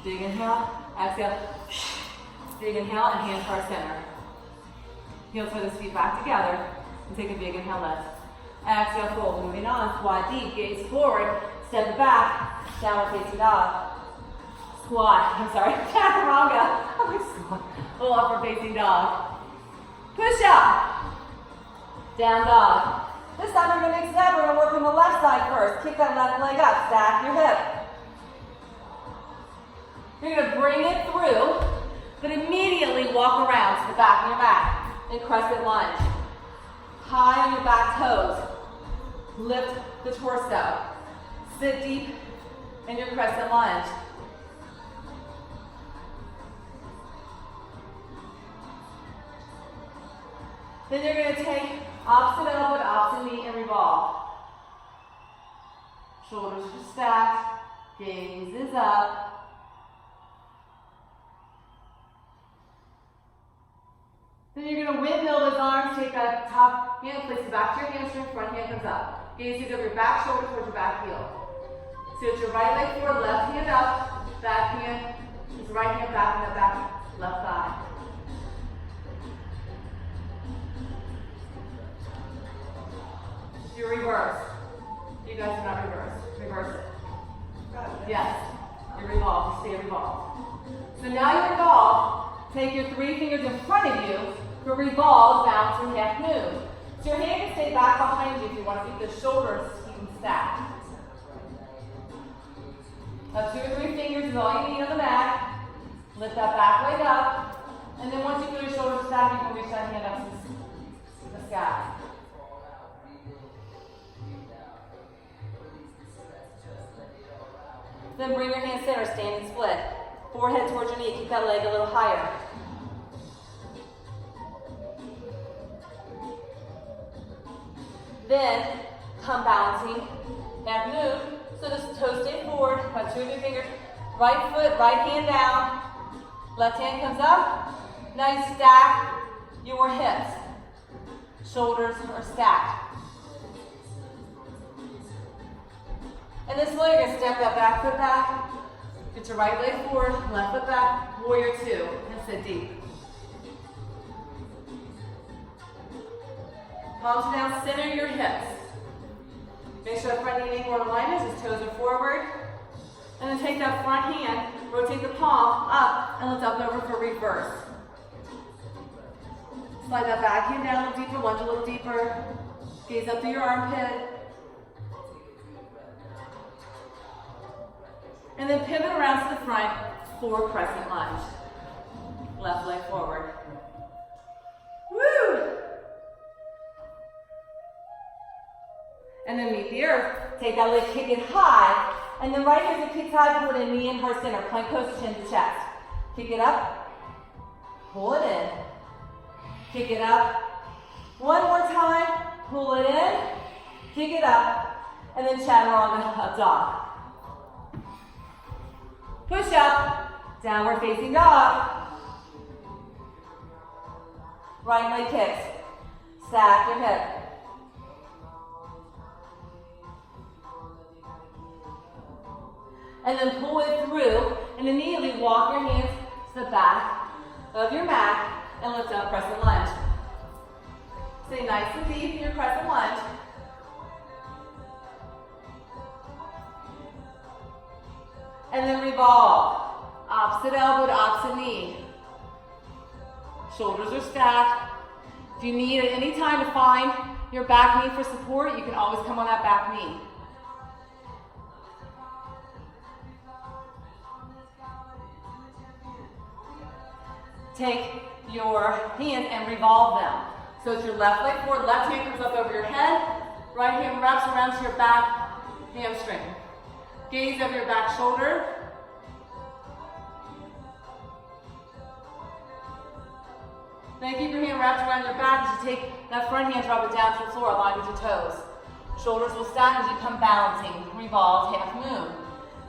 Big inhale, exhale. Big inhale, and hands to heart center. Heel toe those feet back together, and take a big inhale, lift. Exhale, fold. Moving on, squat deep, gaze forward, step it back, downward facing dog. Squat, chaturanga. I'm like squat. Little upward facing dog. Push up. Down dog. This time we're gonna mix it up. We're gonna work on the left side first. Kick that left leg up, stack your hip. You're gonna bring it through, but immediately walk around to the back of your mat and crescent lunge. High on your back toes. Lift the torso. Sit deep in your crescent lunge. Then you're going to take opposite elbow to opposite knee and revolve. Shoulders are stacked, gaze is up. Then you're going to windmill those arms, take that top hand, place it back to your hamstring, front hand comes up. Gaze over your back shoulder towards your back heel. So it's your right leg forward, left hand up, back hand, just right hand back and the back, left thigh. You reverse. You guys do not reverse. Reverse it. Yes. You revolve. You stay revolved. So now you revolve. Take your 3 fingers in front of you for revolve, balancing half moon. So your hand can stay back behind you if you want to keep the shoulders even stacked. Now 2 or 3 fingers is all you need on the mat. Lift that back leg up. And then once you feel your shoulders stacked, you can reach that hand up to the sky. Then bring your hands center, standing split. Forehead towards your knee, keep that leg a little higher. Then, come balancing, half moon. So the toes stay forward, about 2 or 3 fingers. Right foot, right hand down. Left hand comes up. Now you stack your hips. Shoulders are stacked. And then slowly you're going to step that back foot back. Get your right leg forward, left foot back. Warrior 2. And sit deep. Palms down, center your hips. Make sure the front knee and ankle are in alignment, his toes are forward. And then take that front hand, rotate the palm up, and lift up and over for reverse. Slide that back hand down a little deeper, lunge a little deeper. Gaze up through your armpit. And then pivot around to the front for crescent lunge. Left leg forward. Woo! And then meet the earth. Take that leg, kick it high. And then right as it kicks high, pull it in, knee in, heart center. Plank pose, chin to chest. Kick it up. Pull it in. Kick it up. One more time. Pull it in. Kick it up. And then chaturanga up dog. Push up. Downward facing dog. Right leg kicks. Stack your hip. And then pull it through, and immediately walk your hands to the back of your mat and lift up crescent lunge. Stay nice and deep in your crescent lunge. And then revolve. Opposite elbow to opposite knee. Shoulders are stacked. If you need at any time to find your back knee for support, you can always come on that back knee. Take your hands and revolve them. So it's your left leg forward, left hand comes up over your head, right hand wraps around to your back hamstring. Gaze over your back shoulder. Then keep your hand wrapped around your back as you take that front hand, drop it down to the floor, aligned with your toes. Shoulders will stack as you come balancing, revolve, half moon.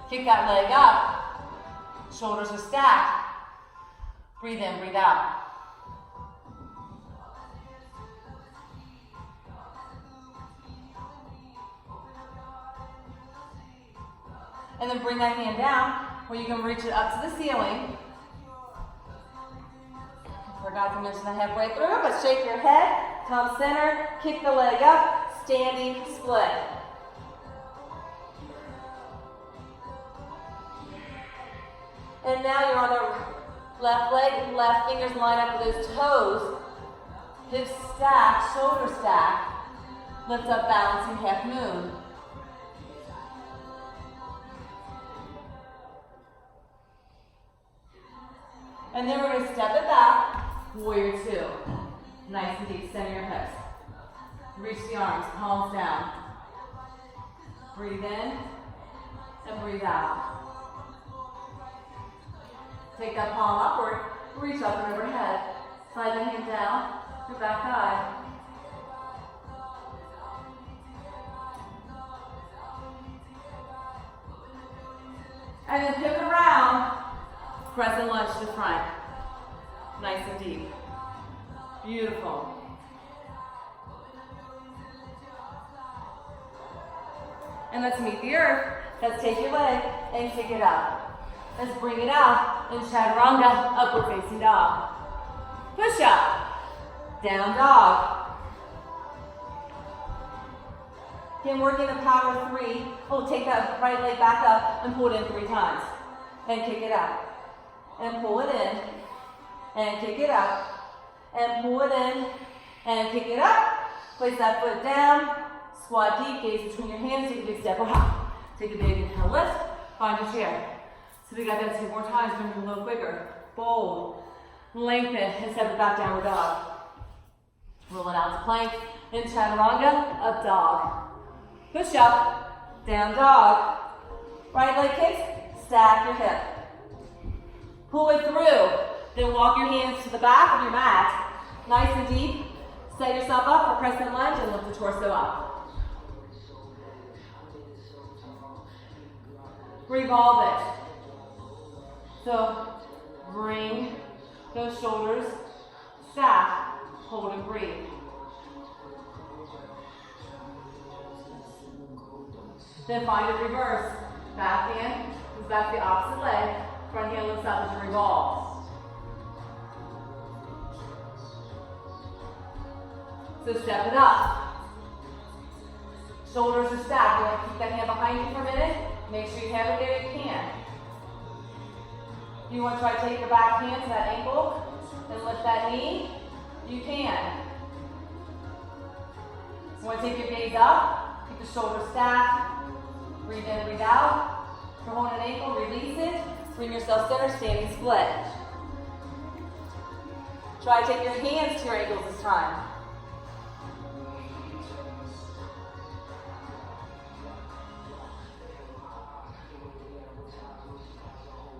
Kick that leg up. Shoulders are stacked. Breathe in, breathe out. And then bring that hand down where you can reach it up to the ceiling. Forgot to mention the halfway through, but shake your head, come center, kick the leg up, standing split. And now you're on the left leg, left fingers line up with those toes. Hips stack, shoulder stack. Lift up, balancing half moon. And then we're going to step it back. Warrior 2. Nice and deep, center your hips. Reach the arms, palms down. Breathe in and breathe out. Take that palm upward, reach up and overhead. Slide the hand down, your back thigh. And then pivot around, crescent lunge to the front. Nice and deep. Beautiful. And let's meet the earth. Let's take your leg and kick it up. Let's bring it out in chaturanga, upward facing dog. Push up, down dog. Again, working the power of 3. Oh, take that right leg back up and pull it in 3 times. And kick it up. and pull it in, and kick it up, and pull it in, and kick it up. Place that foot down, squat deep, gaze between your hands, take a big step or hop. Take a big inhale, lift, find a chair. So we got that 2 more times, bring it a little quicker. Fold, lengthen, and step it back, downward dog. Roll it out to plank, in chaturanga, up dog. Push up, down dog. Right leg kicks, stack your hip. Pull it through, then walk your hands to the back of your mat, nice and deep. Set yourself up for crescent lunge and lift the torso up. Revolve it. So bring those shoulders, stack, hold and breathe. Then find a reverse. Back hand comes back to the opposite leg. Front hand lifts up as you revolve. So step it up. Shoulders are stacked. You want to keep that hand behind you for a minute. Make sure you have it there if you can. You want to try to take your back hand to that ankle and lift that knee. You can. You want to take your gaze up. Keep the shoulders stacked. Breathe in, breathe out. If you're holding an ankle, release it. Bring yourself center, standing split. Try to take your hands to your ankles this time.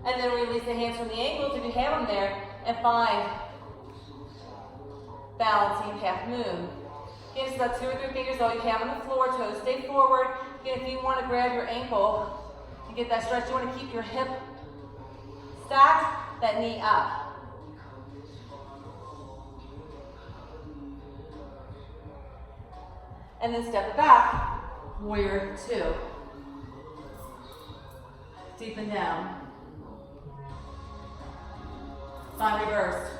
And then release the hands from the ankles if you have them there, and find balancing half moon. Again, so that's 2 or 3 fingers all you have on the floor, toes stay forward. Again, if you want to grab your ankle and get that stretch, you want to keep your hip stacked, that knee up. And then step it back, warrior 2. Deepen down. Find reverse.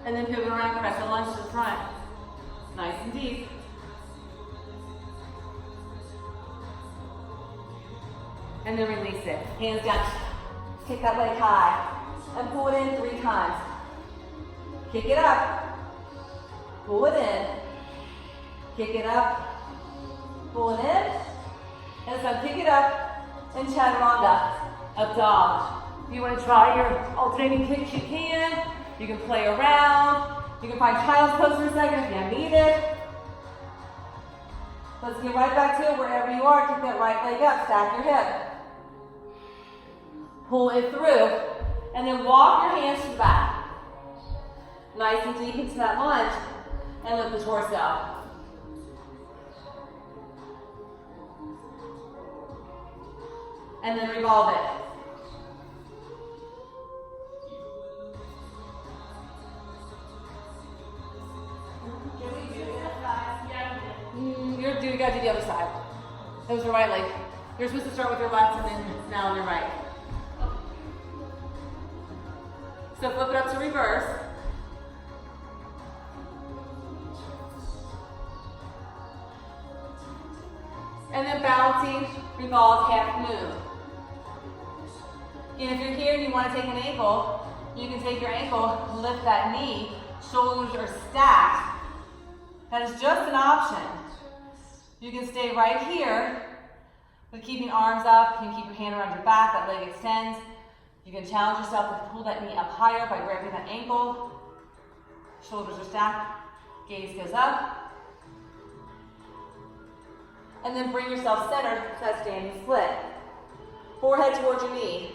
And then pivot around, crescent lunge to the front. Nice and deep. And then release it. Hands down. Kick that leg high. And pull it in 3 times. Kick it up. Pull it in. Kick it up. Pull it in. And so pick it up and chaturanga, up dog. If you want to try your alternating kicks, you can. You can play around. You can find child's pose for a second if you need it. Let's get right back to it wherever you are. Kick that right leg up, stack your hip. Pull it through, and then walk your hands to the back. Nice and deep into that lunge, and lift the torso. And then revolve it. You gotta do the other side. That was the right leg. You're supposed to start with your left and then now on your right. So flip it up to reverse. And then balancing, revolve, half moon. And if you're here and you want to take an ankle, you can take your ankle, lift that knee, shoulders are stacked. That is just an option. You can stay right here, but keeping arms up. You can keep your hand around your back, that leg extends. You can challenge yourself to pull that knee up higher by grabbing that ankle. Shoulders are stacked, gaze goes up. And then bring yourself centered to that standing split. Forehead towards your knee.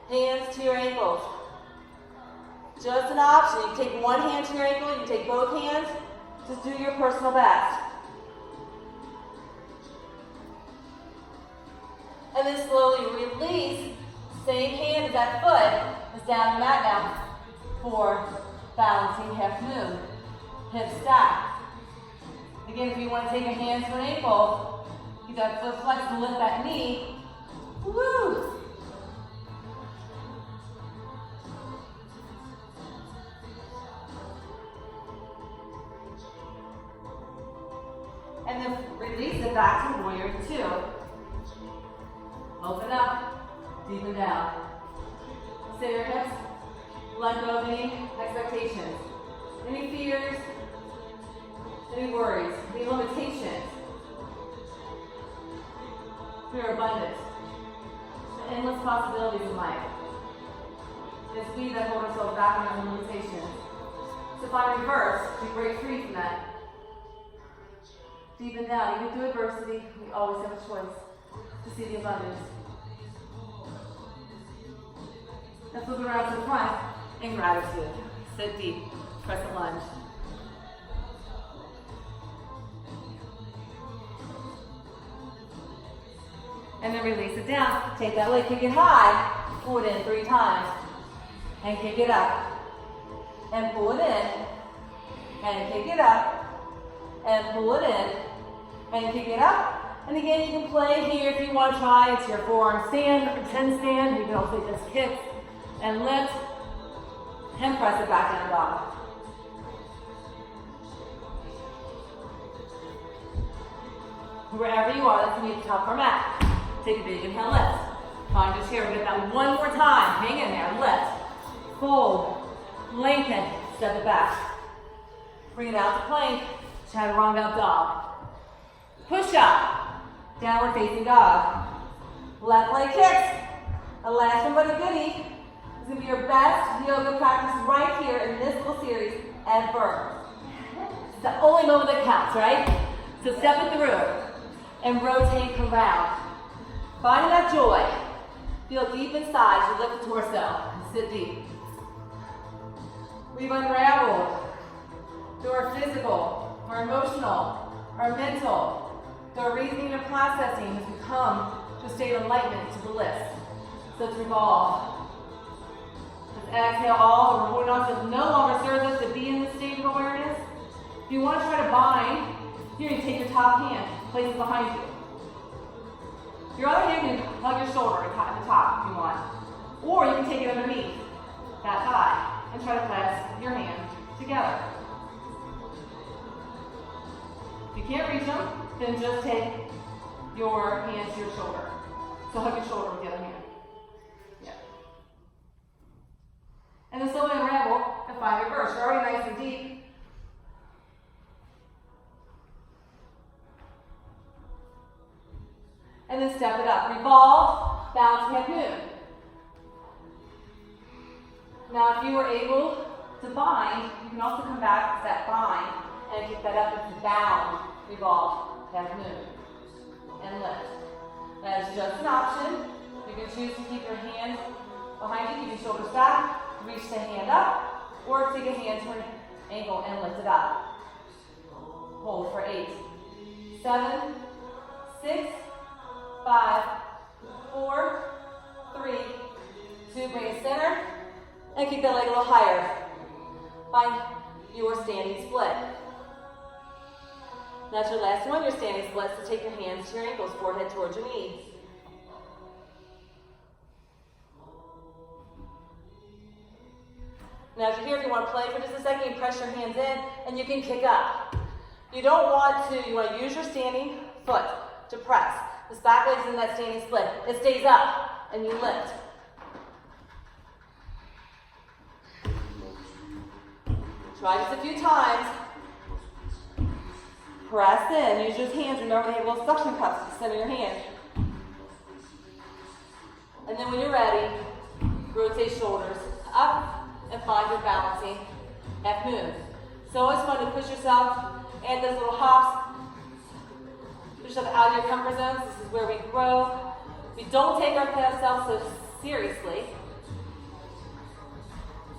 Hands to your ankles. Just an option. You can take one hand to your ankle, you can take both hands. Just do your personal best. And then slowly release. Same hand as that foot is down the mat now for balancing half moon. Hip stack. Again, if you want to take your hands to an ankle, keep that foot flexed and lift that knee. Woo! And then release it back to warrior two. Open up, deepen down. Sit your hips, let go of any expectations, any fears, any worries, any limitations. We are abundant. The endless possibilities in life. It's we that hold ourselves back in our limitations. So find reverse, we break free from that. Deepen down, even through adversity, we always have a choice to see the abundance. And flip around to the front in gratitude. Sit deep, crescent lunge. And then release it down. Take that leg, kick it high, pull it in 3 times. And kick it up. And pull it in. And kick it up. And pull it in. And kick it up. And again, you can play here if you want to try. It's your forearm stand or 10 stand. You can also just kick and lift. And press it back down dog. Wherever you are, that's going to be the top of our mat. Take a big inhale, lift. Find your chair. We'll get that one more time. Hang in there. Lift. Fold. Lengthen. Step it back. Bring it out to plank. Chaturanga dog. Push up. Downward facing dog. Left leg kicks. A last one but a goodie. It's going to be your best yoga practice right here in this little series ever. It's the only moment that counts, right? So step it through and rotate around. Find that joy. Feel deep inside. You lift the torso. Sit deep. We've unraveled through our physical, our emotional, our mental, through our reasoning and processing has become to a state of enlightenment, to bliss. So to revolve. Just exhale all the holding on to no longer serves us to be in this state of awareness. If you want to try to bind, here you take your top hand, place it behind you. Your other hand can hug your shoulder at the top if you want. Or you can take it underneath that thigh and try to press your hands together. If you can't reach them, then just take your hands to your shoulder. So hug your shoulder with the other hand. Yeah. And then slowly unravel and find reverse. You're already nice and deep. And then step it up. Revolve, bounce, head moon. Now if you were able to bind, you can also come back to that bind and kick that up into bound, revolve, head moon, and lift. That is just an option. You can choose to keep your hands behind you, keep your shoulders back, reach the hand up, or take a hand to an ankle and lift it up. Hold for 8, 7, 6, 5, 4, 3, 2, bring it center, and keep that leg a little higher. Find your standing split. That's your last one, your standing split, so take your hands to your ankles, forehead towards your knees. Now if you're here, if you want to play for just a second, you press your hands in, and you can kick up. You don't want to, you want to use your standing foot to press. This back leg's in that standing split. It stays up, and you lift. Try this a few times. Press in. Use your hands. Remember, they have little suction cups at the center of your hand. And then when you're ready, rotate shoulders up and find your balancing F moon. So always fun to push yourself and those little hops. Push yourself out of your comfort zones. This is where we grow. We don't take ourselves so seriously.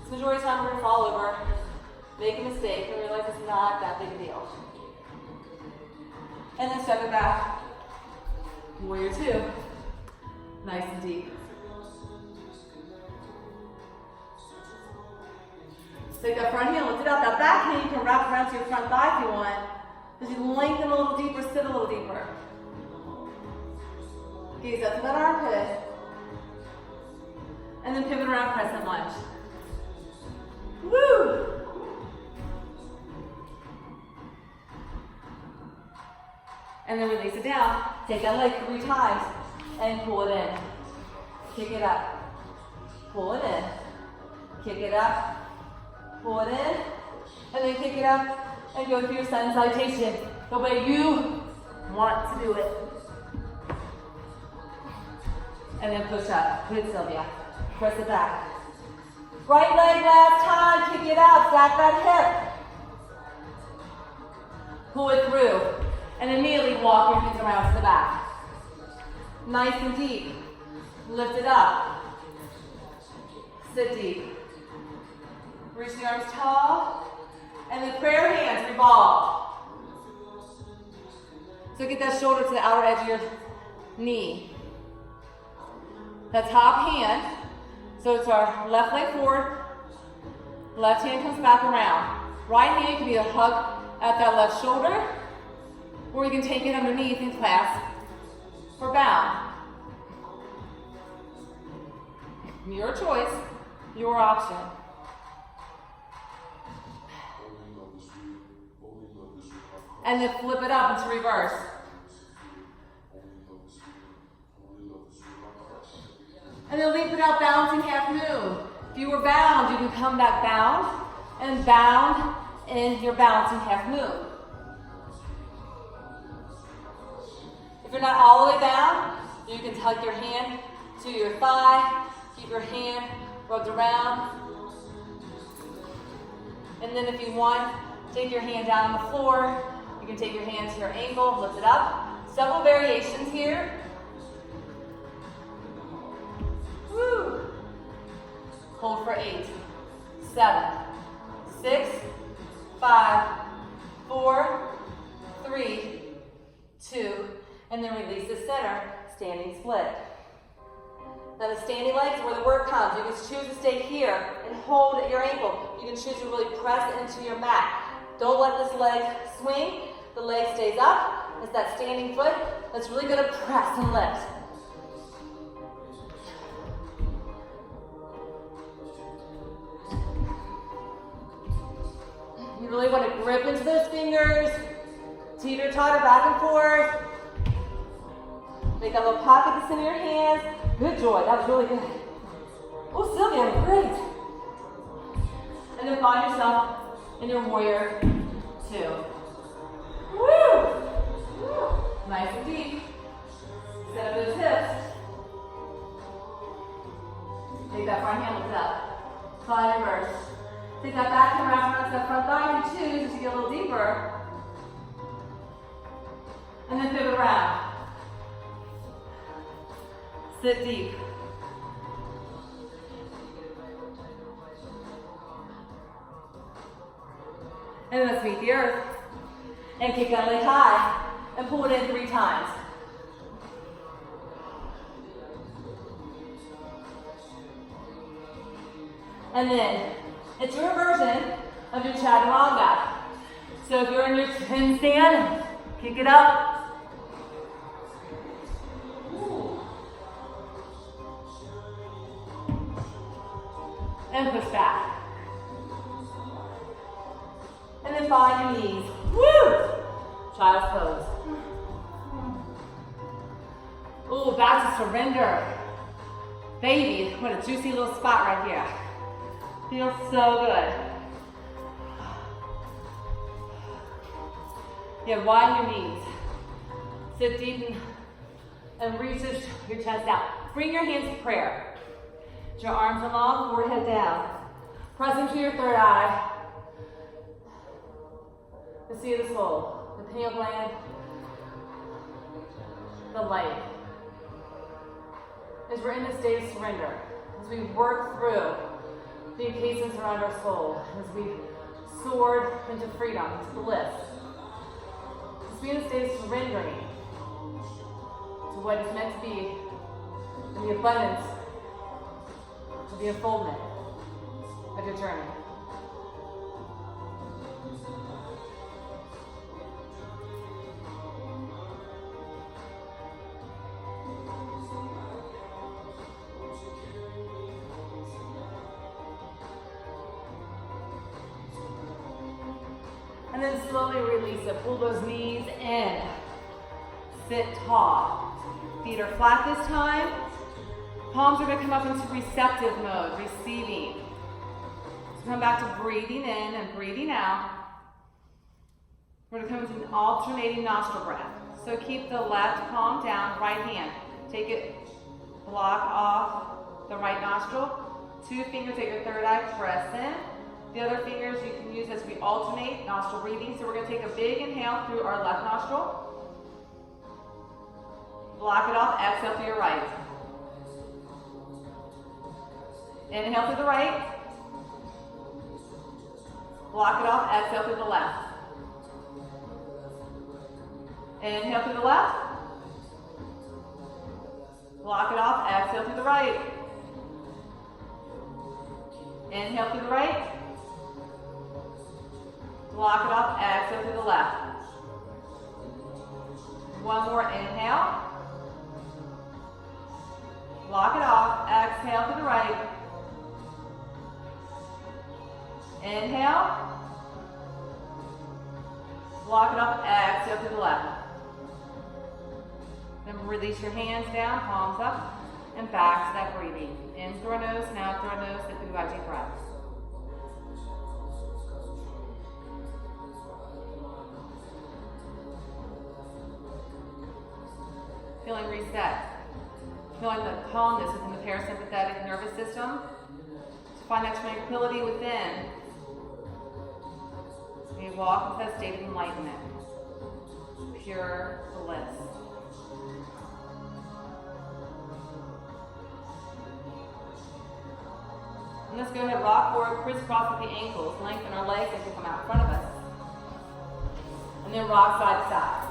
The majority of the time we're going to fall over, make a mistake, and realize it's not that big a deal. And then step it back. Warrior two. Nice and deep. Take that front heel, lift it up. That back hand you can wrap around to your front thigh if you want. As you lengthen a little deeper, sit a little deeper. Gaze up to that armpit. And then pivot around, crescent lunge. Woo! And then release it down. Take that leg 3 times and pull it in. Kick it up. Pull it in. Kick it up. Pull it in. And then kick it up and go through your sun salutation the way you want to do it. And then push up. Good, Sylvia. Press it back. Right leg last time. Kick it out. Stack that hip. Pull it through. And immediately walk your hands around to the back. Nice and deep. Lift it up. Sit deep. Reach the arms tall. And then prayer hands revolve. So get that shoulder to the outer edge of your knee. The top hand. So it's our left leg forward. Left hand comes back around. Right hand can either hug at that left shoulder, or you can take it underneath and clasp for bound. Your choice, your option. And then flip it up into reverse. And then leap it out, bouncing half moon. If you were bound, you can come back bound and bound in your balancing half moon. If you're not all the way down, you can tuck your hand to your thigh, keep your hand rubbed around. And then if you want, take your hand down on the floor. You can take your hand to your ankle, lift it up. Several variations here. Woo. Hold for 8, 7, 6, 5, 4, 3, 2, and then release the center, standing split. Now the standing legs, where the work comes, you can choose to stay here and hold at your ankle. You can choose to really press into your mat. Don't let this leg swing. The leg stays up. It's that standing foot that's really going to press and lift. You really want to grip into those fingers, teeter-totter back and forth. Make that little pocket that's in your hands. Good, Joy, that was really good. Oh, Sylvia, great. And then find yourself in your warrior 2. Woo! Nice and deep. Set up those hips. Take that front hand lift up. Slide reverse. Take that back hand wrap around that front thigh if you choose to get a little deeper. And then pivot around. Sit deep. And then let's meet the earth. And kick that leg high. And pull it in 3 times. And then it's your version of your chaturanga. So if you're in your twin stand, kick it up. And push back. And then find your knees. Woo! Child's pose. Ooh, back to surrender. Baby, what a juicy little spot right here. Feels so good. Yeah, widen your knees. Sit deep and reach your chest out. Bring your hands to prayer. Your arms are long, forehead down. Press into your third eye. The seat of the soul, the pineal gland, the light. As we're in this state of surrender, as we work through the encasements around our soul, as we soared into freedom, into bliss. Just be in a state of surrendering to what is meant to be in the abundance, to the unfoldment of your journey. And then slowly release it. Pull those knees in. sit tall. Feet are flat this time. Palms are going to come up into receptive mode, receiving. So come back to breathing in and breathing out. We're going to come into an alternating nostril breath. So keep the left palm down, right hand. Take it, block off the right nostril. 2 fingers at your third eye, press in. The other fingers you can use as we alternate nostril breathing. So we're going to take a big inhale through our left nostril. Block it off, exhale through your right. Inhale through the right. Block it off, exhale through the left. Inhale through the left. Block it off, exhale through the right. Inhale through the right. Block it off, exhale through the left. One more inhale. Block it off, exhale through the right. Inhale. Block it off, exhale through the left. Then release your hands down, palms up, and back to that breathing. In through our nose and out through our nose, and through our deep breaths. Feeling reset. Feeling the calmness within the parasympathetic nervous system. To find that tranquility within. We walk into that state of enlightenment. Pure bliss. And let's go ahead, rock forward, crisscross with the ankles. Lengthen our legs as they come out in front of us. And then rock side to side.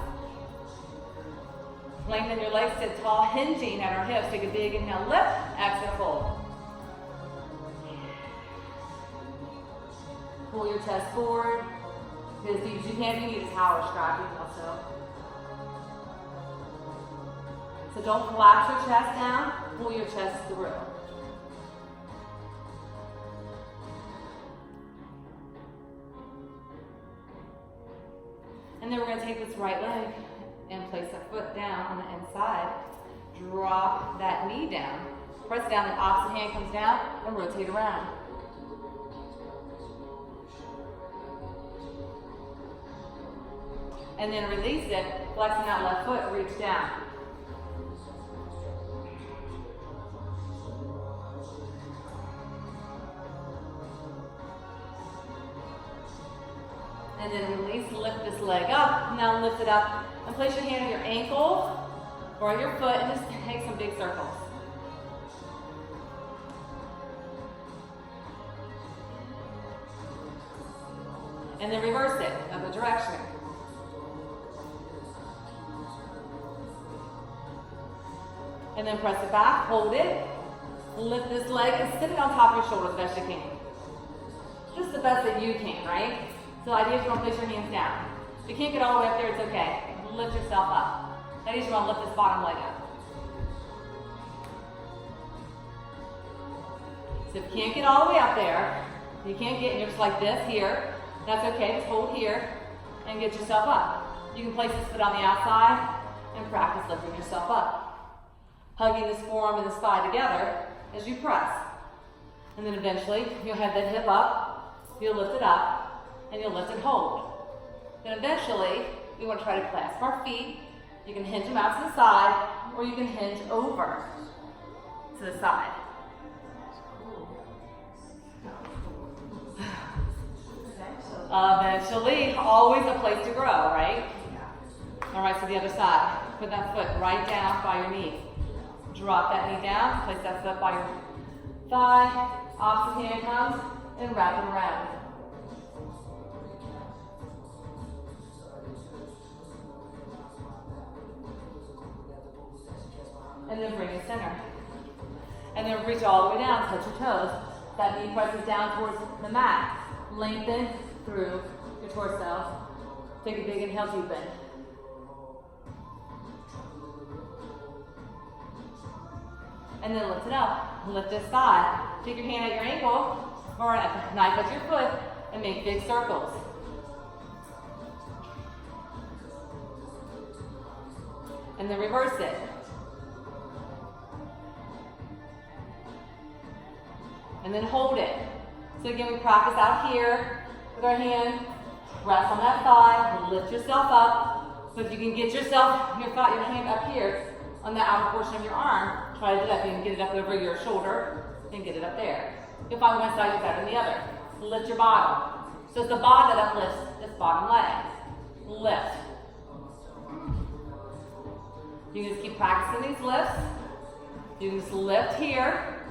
Lengthen your legs, sit tall, hinging at our hips. Take a big inhale, lift, exhale, fold. Pull your chest forward. As deep as you can, you need a tower strap, even also. So don't collapse your chest down, pull your chest through. And then we're going to take this right leg and place a foot down on the inside. Drop that knee down. Press down, the opposite hand comes down, and rotate around. And then release it, flexing that left foot, reach down. And then release, lift this leg up. Now lift it up and place your hand on your ankle or your foot and just take some big circles. And then reverse it, other direction. And then press it back, hold it, lift this leg and sit it on top of your shoulder the best you can. Just the best that you can, right? So the idea is you want to place your hands down. If you can't get all the way up there, it's okay. Lift yourself up. The idea is you want to lift this bottom leg up. So if you can't get all the way up there, you can't get, and you're just like this here, that's okay, just hold here and get yourself up. You can place this foot on the outside and practice lifting yourself up. Hugging this forearm and this thigh together as you press. And then eventually, you'll have that hip up, you'll lift it up, and you'll lift and hold. Then eventually, we want to try to clasp our feet. You can hinge them out to the side, or you can hinge over to the side. Eventually, always a place to grow, right? All right, so the other side. Put that foot right down by your knee. Drop that knee down, place that foot by your thigh, opposite hand comes, and wrap it around. And then bring it center. And then reach all the way down, touch your toes. That knee presses down towards the mat. Lengthen through your torso. Take a big inhale, deepen. And then lift it up. Lift this thigh. Take your hand at your ankle or at the knife at your foot and make big circles. And then reverse it. And then hold it. So again, we practice out here with our hand. Press on that thigh, lift yourself up. So if you can get yourself, your hand up here on the outer portion of your arm, try to do that. You can get it up over your shoulder and get it up there. You'll find one side is better than the other. Lift your bottom. So it's the bottom that uplifts this bottom leg. Lift. You can just keep practicing these lifts. You can just lift here.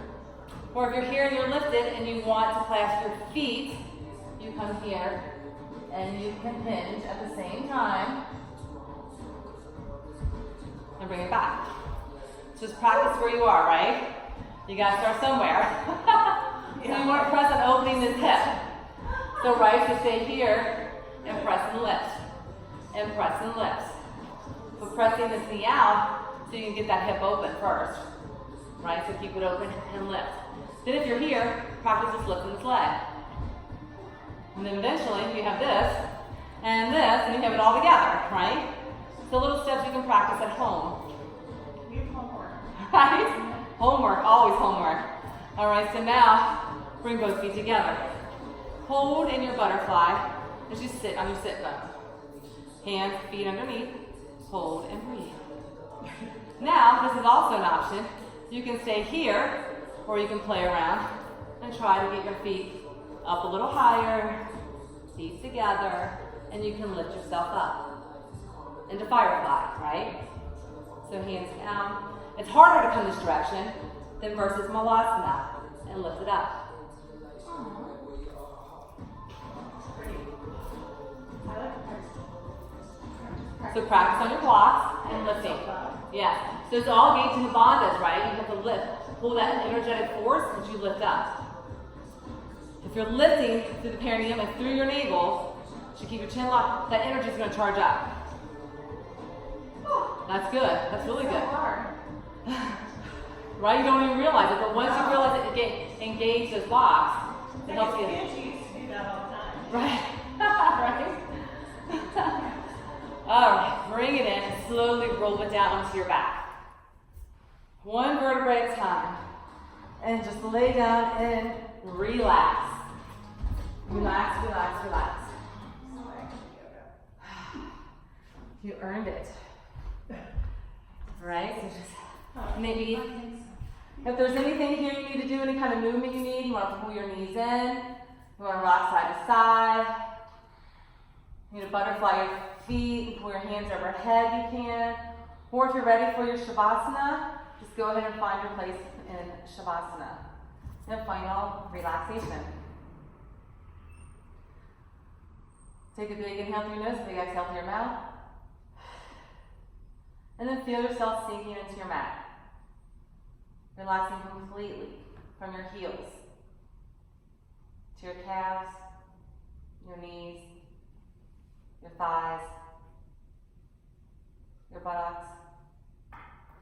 Or if you're here and you're lifted and you want to clasp your feet, you come here and you can hinge at the same time and bring it back. Just practice where you are, right? You gotta start somewhere. So you want to press on opening this hip. So right, so stay here and press and lift. And press and lift. So pressing this knee out so you can get that hip open first. Right, so keep it open and lift. Then if you're here, practice just lifting this leg. And then eventually you have this, and you have it all together, right? So little steps you can practice at home. We have homework. Right? Homework, always homework. All right, so now bring both feet together. Hold in your butterfly as you sit on your sit bone. Hands, feet underneath, hold and breathe. Now, this is also an option. You can stay here, or you can play around and try to get your feet up a little higher, feet together, and you can lift yourself up into firefly, right? So hands down. It's harder to come this direction than versus malasana, and lift it up. So practice on your blocks and lifting. Yeah. So it's all gauged in the bandhas, right? You have to lift. Pull that energetic force as you lift up. If you're lifting through the perineum and through your navel, you should keep your chin locked. That energy is going to charge up. That's good. That's really good. Right? You don't even realize it, but once you realize it, you engage those blocks. It helps you. Angie used to do that all the time. Right. Right. All right. Bring it in and slowly roll it down onto your back. One vertebrae at a time. And just lay down and relax. Relax, relax, relax. You earned it. Right? So just maybe if there's anything here you need to do, any kind of movement you need, you want to pull your knees in, you want to rock side to side, you need to butterfly your feet and pull your hands overhead, you can. Or if you're ready for your Shavasana, just go ahead and find your place in Shavasana. And final relaxation. Take a big inhale through your nose, big exhale through your mouth. And then feel yourself sinking into your mat. Relaxing completely from your heels to your calves, your knees, your thighs, your buttocks,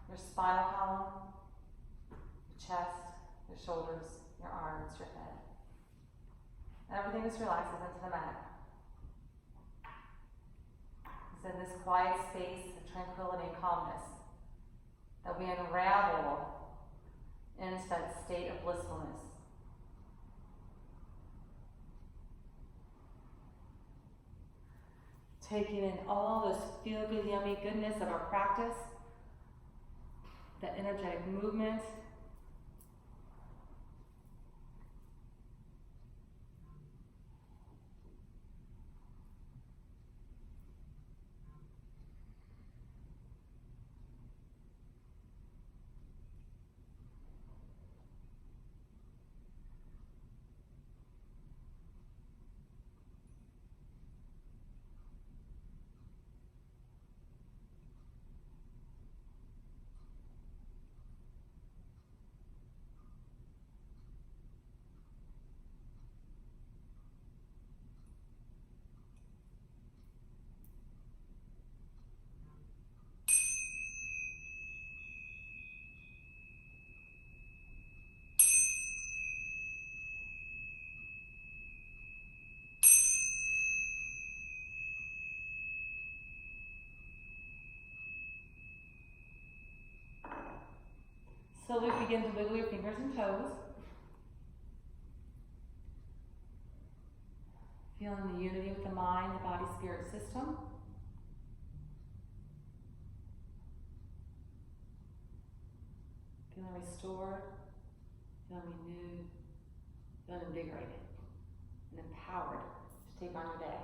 your spinal column, your chest, your shoulders, your arms, your head. Everything just relaxes into the mat. It's in this quiet space of tranquility and calmness that we unravel into that state of blissfulness. Taking in all this feel-good, yummy goodness of our practice, that energetic movement. Slowly begin to wiggle your fingers and toes. Feeling the unity with the mind, the body, spirit system. Feeling restored, feeling renewed, feeling invigorated, and empowered to take on your day.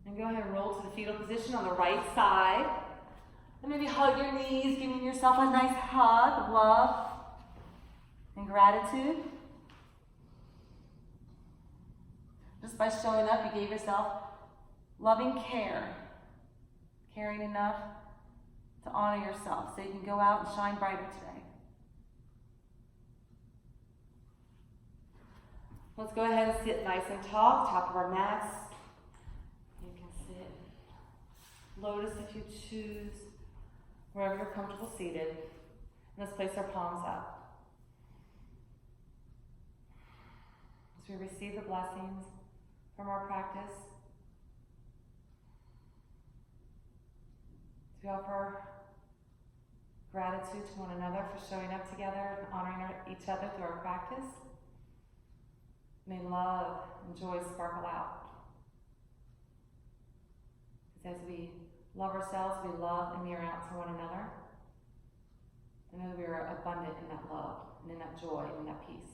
And go ahead and roll to the fetal position on the right side. And maybe hug your knees, giving yourself a nice hug of love and gratitude. Just by showing up, you gave yourself loving care, caring enough to honor yourself so you can go out and shine brighter today. Let's go ahead and sit nice and tall, top of our mats. You can sit lotus if you choose, wherever you're comfortable seated. And let's place our palms up. As we receive the blessings from our practice, as we offer gratitude to one another for showing up together and honoring each other through our practice, may love and joy sparkle out. Because as we love ourselves, we love and mirror out to one another. And know that we are abundant in that love, and in that joy, and in that peace.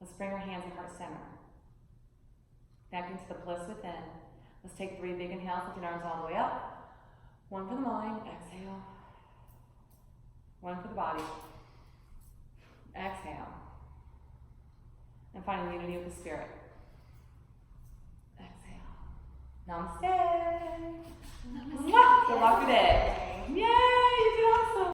Let's bring our hands at heart center. Back into the bliss within. Let's take 3 big inhales with your arms all the way up. 1 for the mind, exhale. 1 for the body, exhale. And finding unity with the spirit. Exhale. Namaste. Namaste. Good luck today.